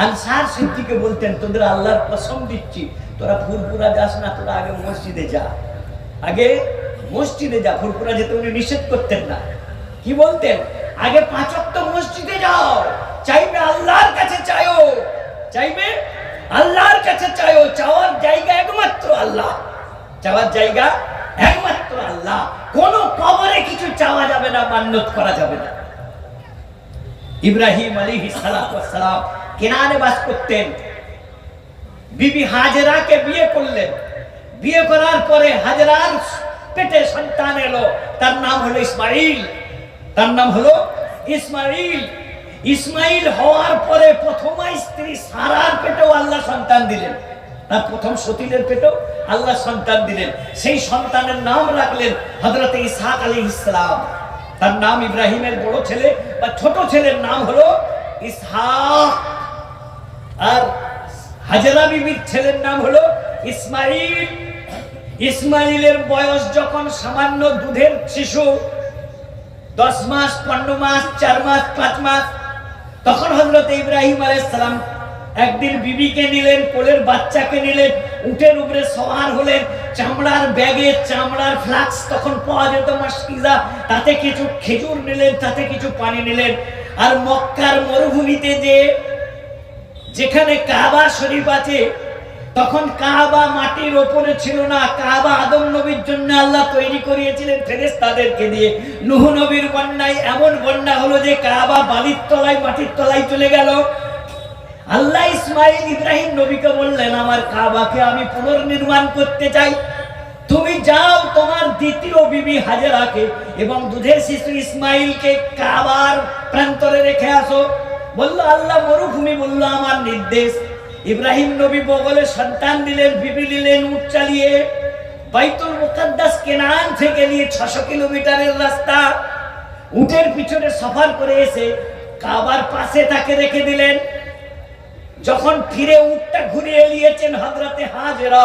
আনসার সিদ্দিকে বলতেন, তোদের আল্লাহর কসম দিচ্ছি, তোরা ফুরফুরা যাস না, তোরা আগে মসজিদে যা, আগে মসজিদে যা। ফুরফুরা যেতে উনি নিষেধ করতেন না। কি বলতেন? আগে 5 ওয়াক্ত মসজিদে যাও, চাইবে আল্লাহর কাছে চাইও, চাইবে আল্লাহর কাছে চাইও। চাওয়ার জায়গা একমাত্র আল্লাহ, চাওয়ার জায়গা একমাত্র আল্লাহ। কোন কবরে কিছু চাওয়া যাবে না, মান্নত করা যাবে না। ইব্রাহিম আলাইহিস সালাতু ওয়াস সালাম কেনানে বাস করতেন। বিবি হাজেরাকে বিয়ে করলেন। বিয়ে করার পরে হাজেরার পেটে সন্তান এলো, তার নাম হলো ইসমাইল। তার নাম হলো ইসমাইল। ইসমাইল হওয়ার পরে প্রথম স্ত্রী সারার পেটেও আল্লাহ সন্তান দিলেন, তার প্রথম সতীনের পেটেও আল্লাহ সন্তান দিলেন। সেই সন্তানের নাম রাখলেন হযরত ইসহাক আলাইহিস সালাম। তার নাম, ইব্রাহিমের বড় ছেলে বা ছোট ছেলের নাম হলো ইসহাক, আর হাজেরা বিবির ছেলের নাম হলো ইসমাইল। ইসমাইলের বয়স যখন সামান্য দুধের শিশু, 10 মাস, 15 মাস, 4 মাস, 5 মাস, তখন হযরত ইব্রাহিম আলাইহিস সালাম একদিন বিবিকে নিলেন, কোলের বাচ্চাকে নিলেন, উটের উপরে সওয়ার হলেন, চামড়ার ব্যাগে চামড়ার ফ্লাক্স তখন পাওয়া যেত মাসকিজা, তাতে কিছু খেজুর নিলেন, তাতে কিছু পানি নিলেন। আর মক্কার মরুভূমিতে যেখানে কাবা শরীফ আছে, তখন কাবা মাটির ওপরে ছিল না। কাবা আদম নবীর জন্য আল্লাহ তৈরি করিয়েছিলেন ফেরেশতাদেরকে দিয়ে। নূহ নবীর বন্যায় এমন বন্যা হলো যে কাবা বালির তলায়, মাটির তলায় চলে গেল। আল্লাহ ইসমাইল ইব্রাহিম নবীকে বললেন, আমার কাবাকে আমি পুনর্নির্মাণ করতে চাই, তুমি যাও তোমার দ্বিতীয় বিবি হাজেরাকে এবং দুধের শিশু ইসমাইলকে কাবার প্রান্তরে রেখে আসো। বলল আল্লাহ, মরুভূমি বলল আমার নির্দেশ। ইব্রাহিম নবী বগলে সন্তান দিলেন, বিবি নিলেন, উট চালিয়ে বাইতুল মুকাদ্দাস কেনান থেকে নিয়ে 600 কিলোমিটারের রাস্তা উটের পিছনে সফর করে এসে কাবার পাশে তাকে রেখে দিলেন। যখন ফিরে উটটা ঘুরিয়ে নিয়েছেন হযরতে হাজেরা,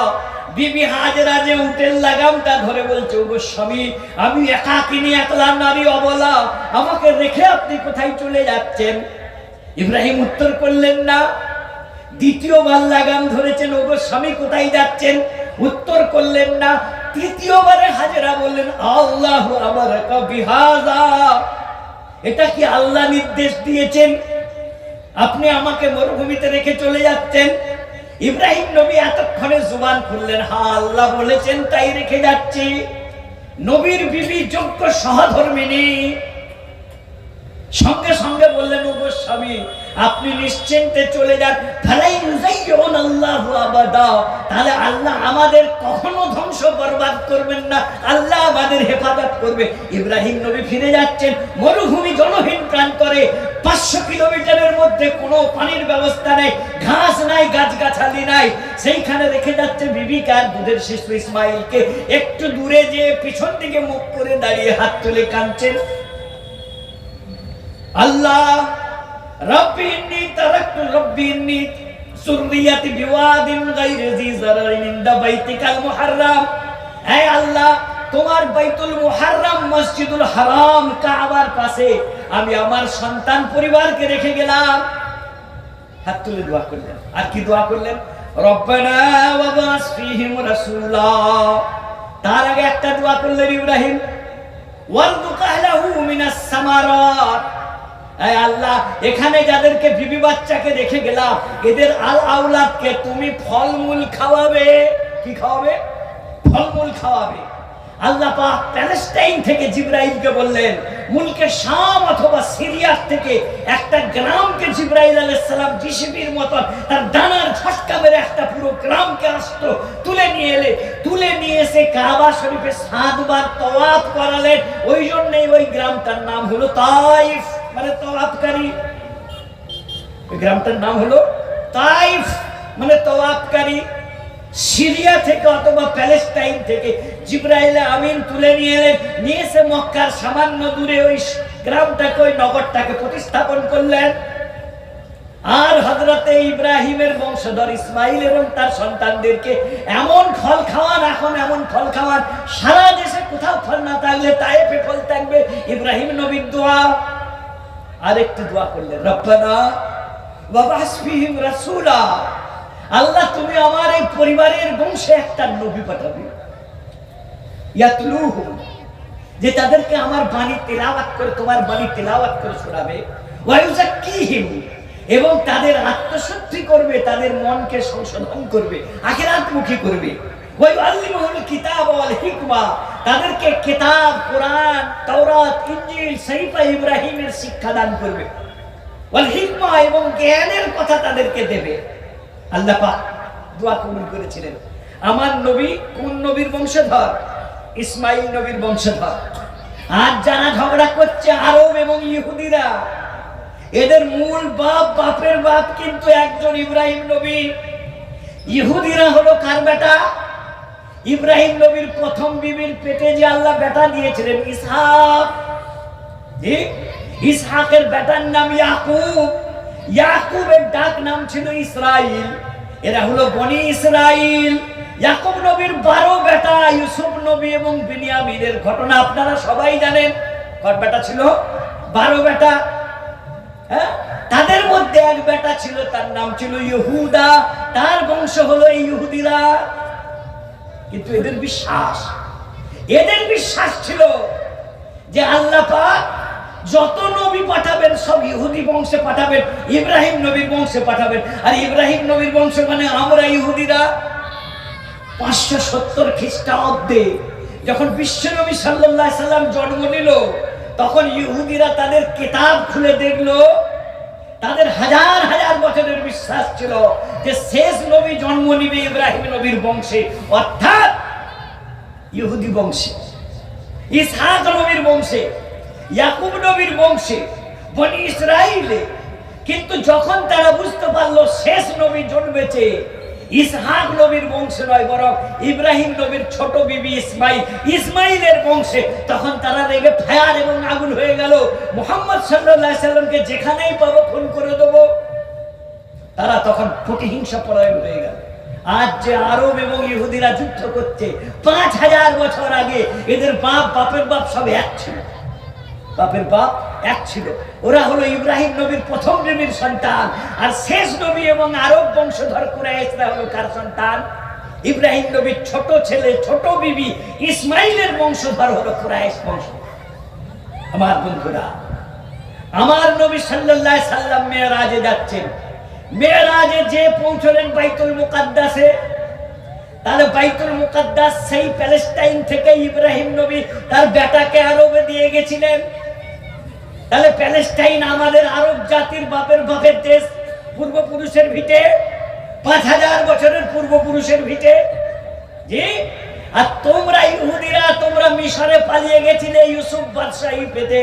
বিবি হাজেরা যে উটের লাগামটা ধরে বলছে, ওগো স্বামী, আমি একাকিনী, একলা নারী, অবলা, আমাকে রেখে আপনি কোথায় চলে যাচ্ছেন? ইব্রাহিম উত্তর করলেন না। দ্বিতীয়বার লাগাম ধরেছেন, ওগো স্বামী কোথায় যাচ্ছেন? উত্তর করলেন না। তৃতীয়বারে হাজেরা বললেন, আল্লাহু আমারাকা বিহাযা, এটা কি আল্লাহ নির্দেশ দিয়েছেন আপনি আমাকে মরুভূমিতে রেখে চলে যাচ্ছেন? ইব্রাহিম নবী এতক্ষণে জুবান খুললেন, হ্যাঁ আল্লাহ বলেছেন তাই রেখে যাচ্ছি। নবীর বিবি যোগ্য সহধর্মিনী, সঙ্গে সঙ্গে বললেন, ওগো স্বামী আপনি নিশ্চিন্তে চলে যান, তাহলে আল্লাহ আমাদের কখনো ধ্বংস বরবাদ করবেন না, আল্লাহ আমাদের হেফাজত করবে। ইব্রাহিম নবী ফিরে যাচ্ছেন মরুভূমি জনহীন প্রান্তরে। 500 কিলোমিটারের মধ্যে কোনো পানির ব্যবস্থা নেই, ঘাস নাই, গাছগাছালি নাই, সেইখানে রেখে যাচ্ছে বিবিকার দুধের শিশু ইসমাইলকে। একটু দূরে যে পিছন দিকে মুখ করে দাঁড়িয়ে হাত তুলে কাঁদছেন, আল্লাহ রব্বি ইন্নী তারাকতু রব্বি ইন্নী সুররিয়াতি বিওয়াদিন গায়রি জি যারারিন ইনদা বাইতিকাল মুহাররাম। হে আল্লাহ, তোমার বাইতুল মুহাররাম মসজিদুল হারাম কাবার পাশে আমি আমার সন্তান পরিবারকে রেখে গেলাম। হাত তুলে দোয়া করলেন। আর কি দোয়া করলেন? রব্বানা ওয়াবাস ফীহিম রাসূলা। তার আগে একটা দোয়া করলেন ইব্রাহিম, ওয়ারযুক আহলাহু মিনাস সামারাত। হে আল্লাহ, এখানে যাদেরকে বিবি বাচ্চাকে রেখে গেলাম, এদের আল আওলাদকে তুমি ফলমূল খাওয়াবে। কি খাওয়াবে? ফলমূল খাওয়াবে। আল্লাহ পাক প্যালেস্টাইন থেকে জিবরাইলকে বললেন, মুলকে শাম অথবা সিরিয়া থেকে একটা গ্রামকে জিবরাইল আলাইহিস সালাম জিসিবির মতো তার ডানার ঝটকা মেরে একটা পুরো গ্রামকে আসতো তুলে নিয়ে এলে, তুলে নিয়ে এসে কাবা শরীফে 7 বার তওয়াফ করালেন। ওই জন্যই ওই গ্রামটার নাম হলো তাইফ, মানে তওয়াফকারী। ওই গ্রামটার নাম হলো তাইফ, মানে তওয়াফকারী। সিরিয়া থেকে অথবা প্যালেস্টাইন থেকে জিবরাইল আমিন তুলে নিয়ে এলেন, নিয়ে এসে মক্কার সামান্য দূরে ওই গ্রামটাকে, ওই নগরটাকে প্রতিস্থাপন করলেন। আর হযরতে ইব্রাহিমের বংশধর ইসমাইল এবং তার সন্তানদেরকে এমন ফল খাওয়ান, এখন এমন ফল খাওয়ান, সারা দেশে কোথাও ফল না থাকলে তায়েফে ফল থাকবে। ইব্রাহিম নবীর দোয়া। আর একটু দোয়া করলেন, রব্বানা ওয়াবাস ফীহিম রাসূলা। আল্লাহ, তুমি আমার এই পরিবারের বংশে একটা নবী পাঠাবে, ইয়াতলুহু, যে তাদেরকে আমার বাণী তেলাওয়াত করে, তোমার বাণী তেলাওয়াত করে শোনাবে, ওয়া ইউযাক্কিহিম, এবং তাদের আত্মশুদ্ধি করবে, তাদের মনকে সংশোধন করবে, আখিরাতমুখী করবে, ওয়া ইউআল্লিমুহুল কিতাব ওয়াল হিকমা, তাদেরকে কিতাব, কোরআন, তাওরাত, ইনজিল, সহিফা ইব্রাহিমের শিক্ষা দান করবে, ওয়াল হিকমা, এবং জ্ঞানের কথা তাদেরকে দেবে। আল্লাহ পাক দোয়া কবুল করেছিলেন। আমার নবী কোন নবীর বংশধর? ইসমাইল নবীর বংশধর। আর যারা ঝগড়া করছে আরব এবং ইহুদিরা, এদের মূল বাপ, বাপের বাপ কিন্তু একজন, ইব্রাহিম নবী। ইহুদিরা হলো কার বেটা? ইব্রাহিম নবীর প্রথম বিবির পেটে যে আল্লাহ বেটা দিয়েছিলেন ইসহাক, ইসহাকের বেটার নাম ইয়াকুব। ইয়াকুবের ডাক নাম ছিল ইসরাইল। এরা হলো বনি ইসরাইল। ইয়াকুব নবীর 12 বেটা, ইউসুফ নবী এবং বিনিয়ামিনের ঘটনা আপনারা সবাই জানেন। কত বেটা ছিল? 12 বেটা। হ্যাঁ, তাদের মধ্যে এক বেটা ছিল, তার নাম ছিল ইহুদা। তার বংশ হলো এই ইহুদিরা। কিন্তু এদের বিশ্বাস ছিল যে আল্লাহ পাক যত নবী পাঠাবেন সব ইহুদি বংশে পাঠাবেন, ইব্রাহিম নবীর বংশে পাঠাবেন। আর ইব্রাহিম নবীর বংশ মানে আমরা ইহুদিরা। 570 খ্রিস্টাব্দে যখন বিশ্বনবী সাল্লাল্লাহু আলাইহি সাল্লাম জন্ম নিল, তখন ইহুদিরা তাদের কিতাব খুলে দেখলো, তাদের হাজার হাজার বছরের বিশ্বাস ছিল যে শেষ নবী জন্ম নিবে ইব্রাহিম নবীর বংশে, অর্থাৎ ইহুদি বংশে, ইসহাক নবীর বংশে, ইয়াকুব নবীর বংশে, বনি ইসরাইলে। কিন্তু যখন তারা বুঝতে পারলো শেষ নবী জন্মেছে ইসহাক নবীর বংশে নয়, বরং ইব্রাহিম নবীর ছোট বিবি ইসমাইলের বংশে, তখন তারা রেগে ফায়ার এবং আগুন হয়ে গেল। মুহাম্মদ সাল্লাল্লাহু আলাইহি সাল্লামকে যেখানেই পাবো খুন করে দেবো। তারা তখন প্রতিহিংসা পরায়ণ হয়ে গেল। আজ যে আরব এবং ইহুদিরা যুদ্ধ করছে, 5000 বছর আগে এদের বাপের বাপ সব এক ছিল। বাপের বাপ এক ছিল। ওরা হলো ইব্রাহিম নবীর প্রথম বিবির সন্তান, আর শেষ নবী এবং আরব বংশধর কুরাইশরা হলো কার সন্তান? ইব্রাহিম নবীর ছোট ছেলে, ছোট বিবি ইসমাইলের বংশধর হলো কুরাইশ বংশ। আমার বন্ধুরা, আমার নবী সাল্লাল্লাহু আলাইহি সাল্লাম মেরাজে যাচ্ছেন। মেরাজে যে পৌঁছলেন বাইতুল মুকাদ্দাসে, তাহলে বাইতুল মুকাদ্দাস সেই প্যালেস্টাইন থেকে ইব্রাহিম নবী তার বেটাকে আরবে দিয়ে গেছিলেন। তাহলে প্যালেস্টাইন আমাদের আরব জাতির বাপের দেশ, পূর্বপুরুষের ভিটে, 5000 বছরের পূর্বপুরুষের ভিটে। জি, আর তোমরা ইহুদিরা, তোমরা মিশরে পালিয়ে গেছিলে ইউসুফ বাদশাহী পেতে।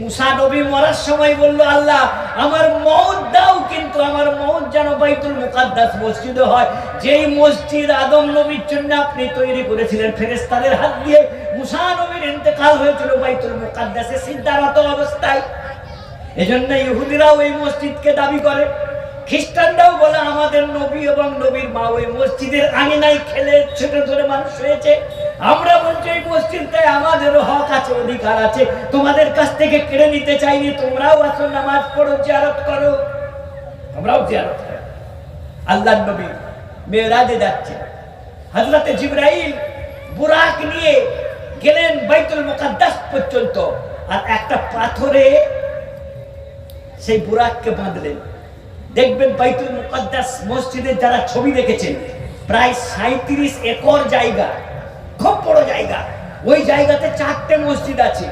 মুসা নবী মরার সময় বলল, আল্লাহ আমার মওত দাও, কিন্তু আমার মওত যেন বাইতুল মুকাদ্দাস মসজিদে হয়, যেই মসজিদ আদম নবীর জন্য আপনি তৈরি করেছিলেন ফেরেশতাদের হাত দিয়ে। মুসা নবীর ইন্তেকাল হয়েছিল বাইতুল মুকাদ্দাসে সিজদারত অবস্থায়। এজন্য ইহুদিরাও এই মসজিদকে দাবি করে, খ্রিস্টানরাও বলে আমাদের নবী এবং নবীর মা ওই মসজিদের আঙিনায় খেলে ছোট ধরে মানুষ হয়েছে। আমরা বলছি এই মসজিদটাই আমাদেরও হক আছে, অধিকার আছে, তোমাদের কাছ থেকে কেড়ে নিতে চাইনি। তোমরাও আসো, নামাজ পড়ো, জিয়ারত করো, আমরাও জিয়ারত করি। আল্লাহর নবী মেরাজে যাচ্ছে, হযরতে জিবরাইল বুরাক নিয়ে গেলেন বাইতুল মুকাদ্দাস পর্যন্ত, আর একটা পাথরে সেই বুরাককে বাঁধলেন। দেখবেন বাইতুল মুকাদ্দাস মসজিদের যারা ছবি দেখেছেন, প্রায় 37 একর জায়গা, খুব বড় জায়গা। ওই জায়গাতে 4টে মসজিদ আছে।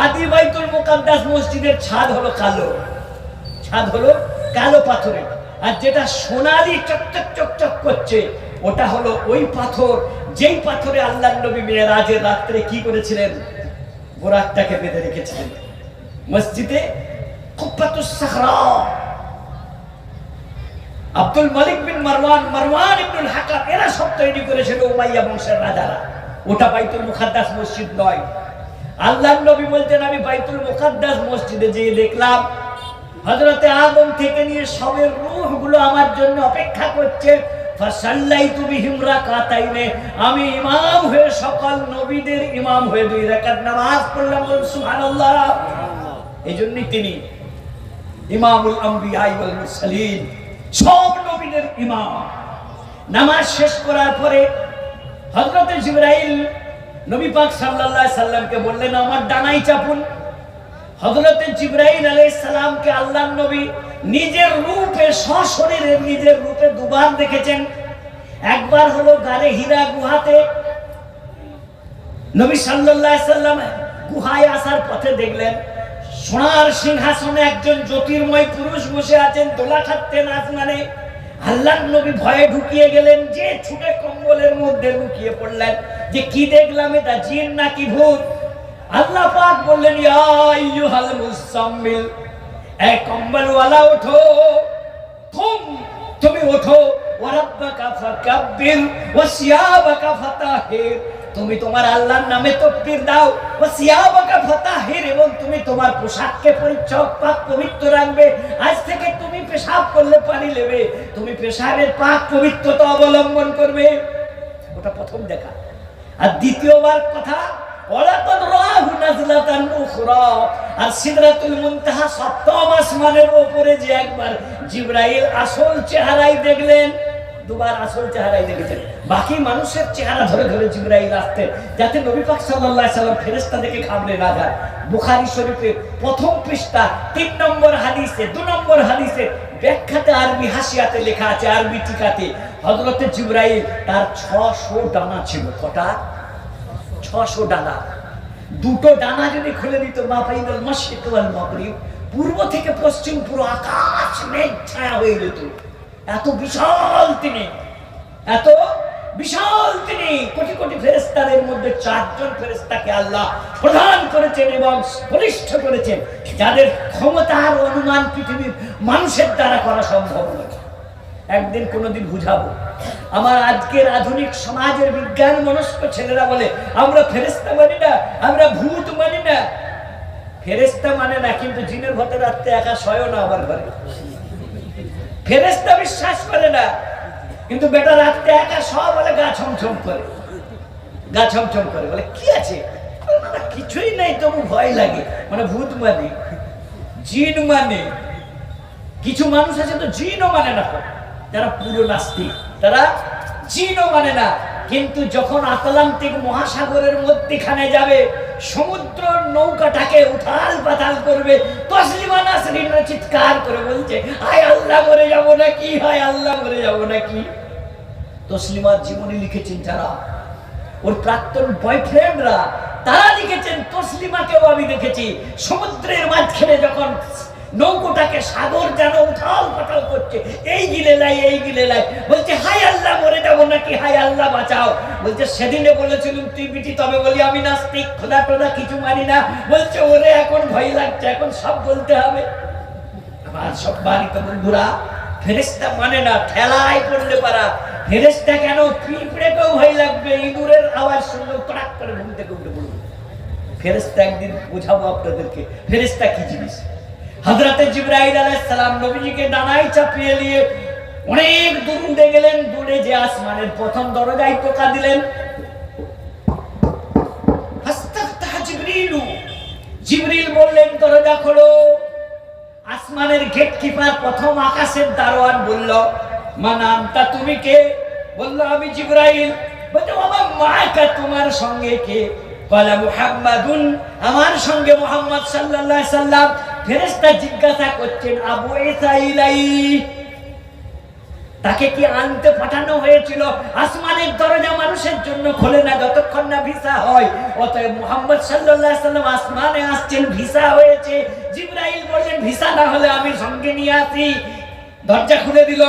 আদি বাইতুল মুকাদ্দাস মসজিদের ছাদ হলো কালো, ছাদ হলো কালো পাথরের, আর যেটা সোনালি চকচক চকচক করছে ওটা হলো ওই পাথর, যেই পাথরে আল্লাহর নবী মেরাজের রাত্রে কি করেছিলেন, বুরাকটাকে বেঁধে রেখেছিলেন মসজিদে কুব্বাতুস সাখরা। আব্দুল মালিক বিন মারওয়ান, মারওয়ান ইবনুল হাকাম, এরা সব তৈরি করেছিল উমাইয়া বংশের রাজারা। ওটা বাইতুল মুকাদ্দাস মসজিদ নয়। আল্লাহর নবী বলতেন, আমি বাইতুল মুকাদ্দাস মসজিদে যেয়ে দেখলাম হযরতে আদম থেকে নিয়ে সবের রূহগুলো আমার জন্য অপেক্ষা করছে। ফাসাল্লাইতু বিহিম রাকাতাইনে, আমি ইমাম হয়ে সকল নবীদের ইমাম হয়ে 2 রাকাত নামাজ পড়লাম। সুবহানাল্লাহ। এজন্যই তিনি ইমামুল আম্বিয়া ওয়াল মুরসালিন, সব নবীদের ইমাম। নামাজ শেষ করার পরে হযরতে জিবরাইল নবী পাক সাল্লাল্লাহু আলাইহি সাল্লামকে বললেন, আমার ডানায় চাপুন। হযরতে জিবরাইল আলাইহিস সালামকে আল্লাহর নবী নিজের রূপে, সশরীরে নিজের রূপে দুবার দেখেছেন। একবার হলো গারে হীরা গুহাতে, নবী সাল্লাল্লাহু আলাইহি সাল্লাম গুহায় আসার পথে দেখলেন সোনার সিংহাসনে একজন জ্যোতির্ময় পুরুষ বসে আছেন, দোলা খাচ্ছেন আসমানে। আল্লাহর নবী ভয়ে ঢুকিয়ে গেলেন, যে ছুটে কম্বলের মধ্যে লুকিয়ে পড়লেন যে কি দেখলাম, এটা জিন নাকি ভূত। আল্লাহ পাক বললেন, ইয়া আইয়ুহাল মুসাম্মিল, এ কম্বলওয়ালা ওঠো, তুমি ওঠো। ওয়া রাব্বাকা ফাকাব্বির ওয়া সিয়াবাকা ফাতাহির, তুমি তোমার আল্লাহর নামে তাকবীর দাও। ওয়া সিয়াবাকা ফাতাহির, এবং তুমি তোমার পোশাককে পরিচ্ছন্ন পাক পবিত্র রাখবে। আজ থেকে তুমি পেশাব করলে পানি নেবে, তুমি পেশাবের পাক পবিত্রতা অবলম্বন করবে। ওটা প্রথম দেখা। আর দ্বিতীয়বার কথা, ওয়ালাকাদ রাহু নাজলাতান উখরা, আর সিদরাতুল মুনতাহা সপ্তম আসমানের উপরে যে একবার জিবরাইল আসল চেহারাই দেখলেন, 2বার আসল চেহারাই দেখেছেন। বাকি মানুষের চেহারা ধরে ধরে জিবরাইল আসতেন, যাতে নবী পাক সাল্লাল্লাহু আলাইহি সাল্লাম ফেরেশতা দেখে ঘাবড়ে না যায়। বুখারী শরীফের প্রথম পৃষ্ঠা 3 নম্বর হাদিসে, 2 নম্বর হাদিসে ব্যাখ্যাতে আরবি হাসিয়াতে লেখা আছে, আরবি টিকাতে, হযরতে জিবরাইল তার 600 ডানা ছিল। কটা? 600 ডানা। 2টো ডানা যদি খুলে দিত, মা বাইনাল মাশরিক ওয়াল মাগরিব, পূর্ব থেকে পশ্চিম পুরো আকাশ মেঘ ছায়া হয়ে যেত। এত বিশাল তিনি, এত বিশাল তিনি। কোটি কোটি ফেরেশতাদের মধ্যে 4 জন ফেরেশতাকে আল্লাহ প্রদান করেছেন এবং বলিষ্ঠ করেছেন, যাদের ক্ষমতার অনুমান পৃথিবীর মানুষের দ্বারা করা সম্ভব নয়। একদিন কোনোদিন বুঝাবো। আমার আজকের আধুনিক সমাজের বিজ্ঞান মনস্ক ছেলেরা বলে, আমরা ফেরেশতা মানি না, আমরা ভূত মানি না। ফেরেশতা মানে না, কিন্তু জিনের ঘরে রাত্রে একা শয় না আমার ঘরে। ফেরেশতা বিশ্বাস করে না, কিন্তু বেটা রাত্রে একা শয় বলে গা ছমছম করে, গা ছমছম করে। বলে কি আছে? কিছুই নাই, তবু ভয় লাগে। মানে ভূত মানে, জিন মানে। কিছু মানুষ আছে তো জিনও মানে না, যারা পুরো নাস্তিক, তারা জিনও মানে না। কিন্তু যখন আটলান্টিক মহাসাগরের মধ্যখানে যাবে, সমুদ্র নৌকাটাকে উথাল পাতাল করবে, তসলিমা নাসরিন চিৎকার করে বলছে, হায় আল্লাহ মরে যাবো নাকি, হায় আল্লাহ মরে যাবো নাকি। তসলিমার জীবনী লিখেছেন যারা, ওর প্রাক্তন বয়ফ্রেন্ডরা, তারা লিখেছেন, তসলিমাকেও আমি দেখেছি সমুদ্রের মাঝখানে যখন নৌকোটাকে সাগর যেন উথাল পাথাল করছে, এই গিলে লাই। বলছে হায় আল্লাহ মরে যাবো নাকি, হায় আল্লাহ বাঁচাও। বলছে সেদিনে বলেছিলাম তুই বিটি, তবে বলি আমি নাস্তিক, খোদা টোদা কিছু মানি না। বলছে ওরে এখন ভয় লাগছে, এখন সব বলতে হবে। আমার সব বাড়িতে বন্ধুরা, ফেরেশতা মানে না, ঠেলায় পড়লে পারা। ফেরেশতা কেন, পিঁপড়েকেও ভয় লাগবে, ইঁদুরের আওয়াজ শুনলে ট্রাক করে ঘুম থেকে উঠে পড়বে। ফেরেশতা একদিন বোঝাবো আপনাদেরকে ফেরেশতা কি জিনিস। হযরতে জিবরাইল আলাইহিস সালাম নবীজিকে ডানায় চাপিয়ে নিয়ে অনেক দূর উড়ে গেলেন। দূরে যে আসমানের প্রথম দরজায় টোকা দিলেন, ফাস্তাফতাহ জিবরিলু, জিবরিল বললেন দরজা খোলো। আসমানের গেট কিপার, প্রথম আকাশের দারোয়ান বলল মান আনতা, তুমি কে? বলল আমি জিবরাইল। বলল আমার মাকা, তোমার সঙ্গে কে? বলা মুহাম্মাদুন, আমার সঙ্গে মুহাম্মদ সাল্লাল্লাহু আলাইহি সাল্লাম। ফেরেশতা জিজ্ঞাসা করছেন আবু ঈসা ইলাই, তাকে কি আনতে পাঠানো হয়েছিল? আসমানের দরজা মানুষের জন্য খোলে না যতক্ষণ না ভিসা হয়। অতএব মুহাম্মদ সাল্লাল্লাহু আলাইহি সাল্লাম আসমানে আসছেন, ভিসা হয়েছে। জিবরাইল বললেন ভিসা না হলে আমি সঙ্গে নিয়ে আসি। দরজা খুলে দিল।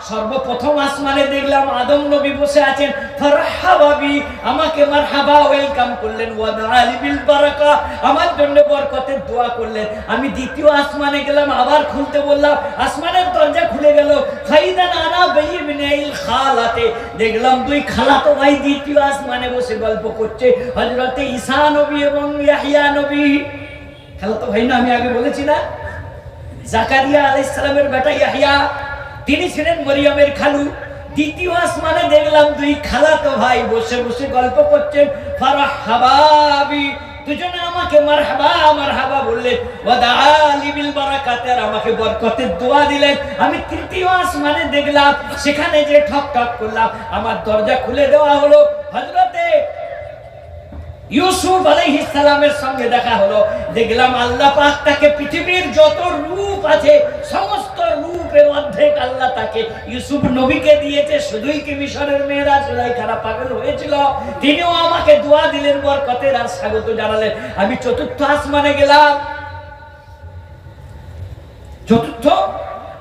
সর্বপ্রথম আসমানে দেখলাম আদম নবী বসে আছেন। ফারহাবা বি, আমাকে মারহাবা ওয়েলকাম করলেন। ওয়াদালি বিল বারাকা, আমার জন্য বরকতের দোয়া করলেন। আমি দ্বিতীয় আসমানে গেলাম, আবার খুলতে বললাম, আসমানের দরজা খুলে গেল। ফাইদান আনা বাইবিনাইল খালাতে, দেখলাম দুই খালাতো ভাই দ্বিতীয় আসমানে বসে গল্প করছে। হযরতে ঈসা নবী এবং ইয়াহইয়া নবী। খালাতো ভাই না, আমি আগে বলেছি না, জাকারিয়া আলাইহিস সালামের বেটা ইয়াহইয়া, তিনি ছিলেন মরিয়মের খালু। দ্বিতীয় আসমানে দেখলাম দুই খালাতো ভাই বসে বসে গল্প করছেন। ফারহাবা বি, দুজনে আমাকে মারহাবা বললেন। ওয়াদালি বিল বারাকাত, আমাকে বরকতের দোয়া দিলেন। আমি তৃতীয় আসমানে দেখলাম, সেখানে যে ঠক করলাম, আমার দরজা খুলে দেওয়া হলো। হযরতে ইউসুফ আলাইহিস সালামের সঙ্গে দেখা হলো। দেখলাম আল্লাহ পাক তাকে পৃথিবীর যত রূপ আছে সমস্ত রূপের অর্ধেক আল্লাহ তাকে ইউসুফ নবীকে দিয়েছে। শুধুই কি মিশরের মেয়েরা সুলাইখারা পাগল হয়েছিল? তিনিও আমাকে দোয়া দিলেন, বরকতের আর স্বাগত জানালেন। আমি চতুর্থ আসমানে গেলাম। চতুর্থ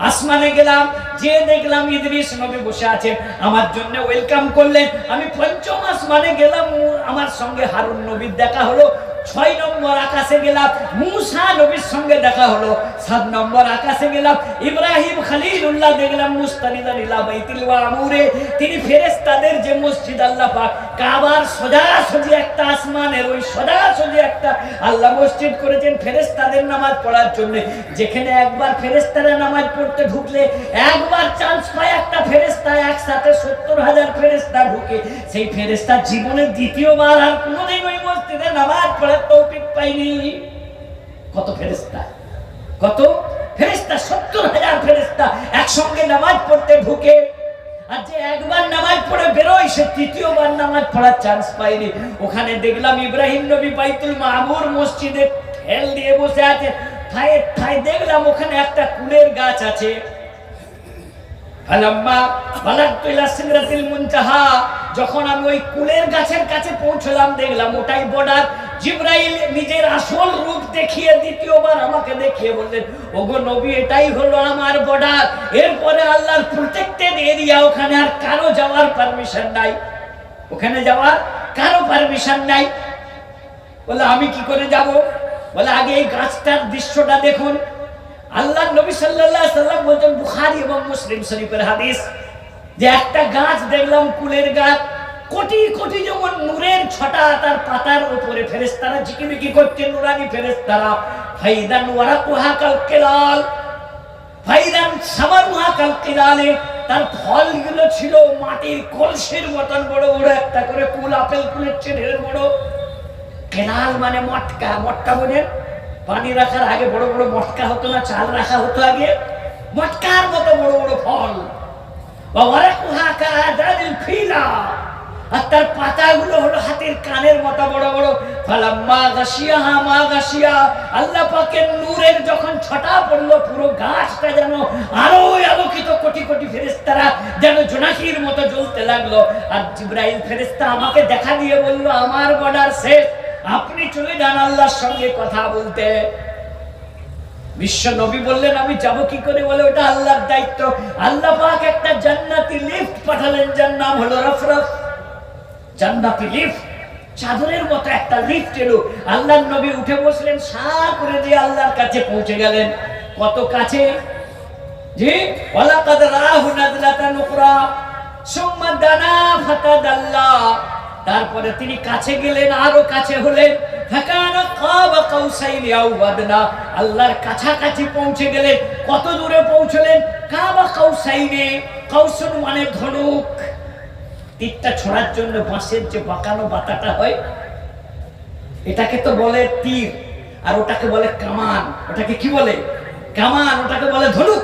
আসমানে গেলাম, যে দেখলাম ইদ্রিস নবী বসে আছেন, আমার জন্য ওয়েলকাম করলেন। আমি পঞ্চম আসমানে গেলাম, আমার সঙ্গে হারুন নবীর দেখা হলো। 6 নম্বর আকাশে গেলাম, মুসা নবীর সঙ্গে দেখা হলো। 7 নম্বর আকাশে গেলাম, ইব্রাহিম খলিলুল্লাহ দেখলাম মুস্তানিদান ইলা বাইতুল মামুরে। তিনি ফেরেশতাদের যে মসজিদ আল্লাহ পাক কাবার সোজাসুজি একটা আসমানের ওই সোজাসুজি একটা আল্লাহ মসজিদ করেছেন ফেরেশতাদের নামাজ পড়ার জন্য। যেখানে একবার ফেরেশতারা নামাজ পড়তে ঢুকলে একবার চান্স পায় একটা ফেরেশতা, একসাথে 70,000 ফেরেশতা ঢুকে। সেই ফেরেশতা জীবনে দ্বিতীয়বার আর কোনোদিন ওই মসজিদে নামাজ পড়ার তৌফিক পাইনি। কত ফেরেশতা, কত ফেরেশতা, 70,000 ফেরেশতা একসঙ্গে নামাজ পড়তে ঢুকে। আর যে একবার নামাজ পড়ে বেরোয় সে তৃতীয়বার নামাজ পড়ার চান্স পায়নি। ওখানে দেখলাম ইব্রাহিম নবী বাইতুল মামুর মসজিদে ঠেল দিয়ে বসে আছে। ঠায় দেখলাম ওখানে একটা কুলের গাছ আছে। যখন আমি ওই কুলের গাছের কাছে পৌঁছলাম, দেখলাম ওটাই বর্ডার। জিবরাইল নিজের আসল রূপ দেখিয়ে দ্বিতীয়বার আমাকে দেখিয়ে বললেন, ওগো নবী, এটাই হলো আমার বর্ডার। এরপরে আল্লাহর প্রোটেক্টেড এরিয়া, ওখানে আর কারো যাওয়ার পারমিশন নাই, ওখানে যাওয়ার কারো পারমিশন নাই। বলে আমি কি করে যাব? বলে আগে এই গাছটার দৃশ্যটা দেখুন। আল্লাহ নবী সাল্লাল্লাহু আলাইহি সাল্লাম বলেন, বুখারী এবং মুসলিম শরীফের হাদিস, যে একটা গাছ দেখলাম, কুলের গাছ, কোটি কোটি যেমন নূরের ছটা তার পাতার উপরে ফেরেশতারা ঝিকিমিকি করছে, নুরানি ফেরেশতারা। ফাইদান ওয়ারাকুহা কাল কিলাল, ফাইদান সামারুহা কাল কিলালে, তার ফলগুলো ছিল মাটির কলসির মতন বড় বড়, একটা করে কুল, আপেল কুলের চেয়ে বড়। কেলাল মানে মটকা, মটকা বোঝেন? পানি রাখার আগে বড় বড় মটকা হতো না, চাল রাখা হতো আগে, মটকার মতো বড় বড় ফল। আর তার পাতাগুলো হলো হাতের কানের মতো বড় বড়। আল্লাহ পাকের নূরের যখন ছটা পড়লো, পুরো গাছটা যেন আরো আলোকিত, কোটি কোটি ফেরেশতারা যেন জোনাকির মতো জ্বলতে লাগলো। আর জিবরাইল ফেরেশতা আমাকে দেখা দিয়ে বলল, আমার বর্ডার শেষ, আপনি চলে যান আল্লাহর সঙ্গে কথা বলতে। বিশ্ব নবী বললেন আমি যাব কি করে? বলে ওটা আল্লাহর দায়িত্ব। আল্লাহ পাক একটা জান্নাতি লিফট পাঠালেন, যার নাম হলো রফরফ। জান্নাতি লিফট, চাদরের মতো একটা লিফট এলো। আল্লাহর নবী উঠে বসলেন, সাঁ করে দিয়ে আল্লাহর কাছে পৌঁছে গেলেন। কত কাছে! জি, ওয়ালাকাদ রাহু নাজলাতান উখরা সুম্মা দানা ফাতাদাল্লা। তারপরে তিনি কাছে গেলেন, আরো কাছে হলেন। ফাকানা কাবা কাউসাইনি আও আদনা। আল্লাহর কাছাকাছি পৌঁছে গেলেন। কত দূরে পৌঁছলেন? কাবা কাউসাইনি। কাউসুন মানে ধনুক। তীরটা ছোড়ার জন্য বাঁশের যে বাঁকানো বাতাটা হয়, এটাকে তো বলে তীর, আর ওটাকে বলে কামান। ওটাকে কি বলে? কামান। ওটাকে বলে ধনুক।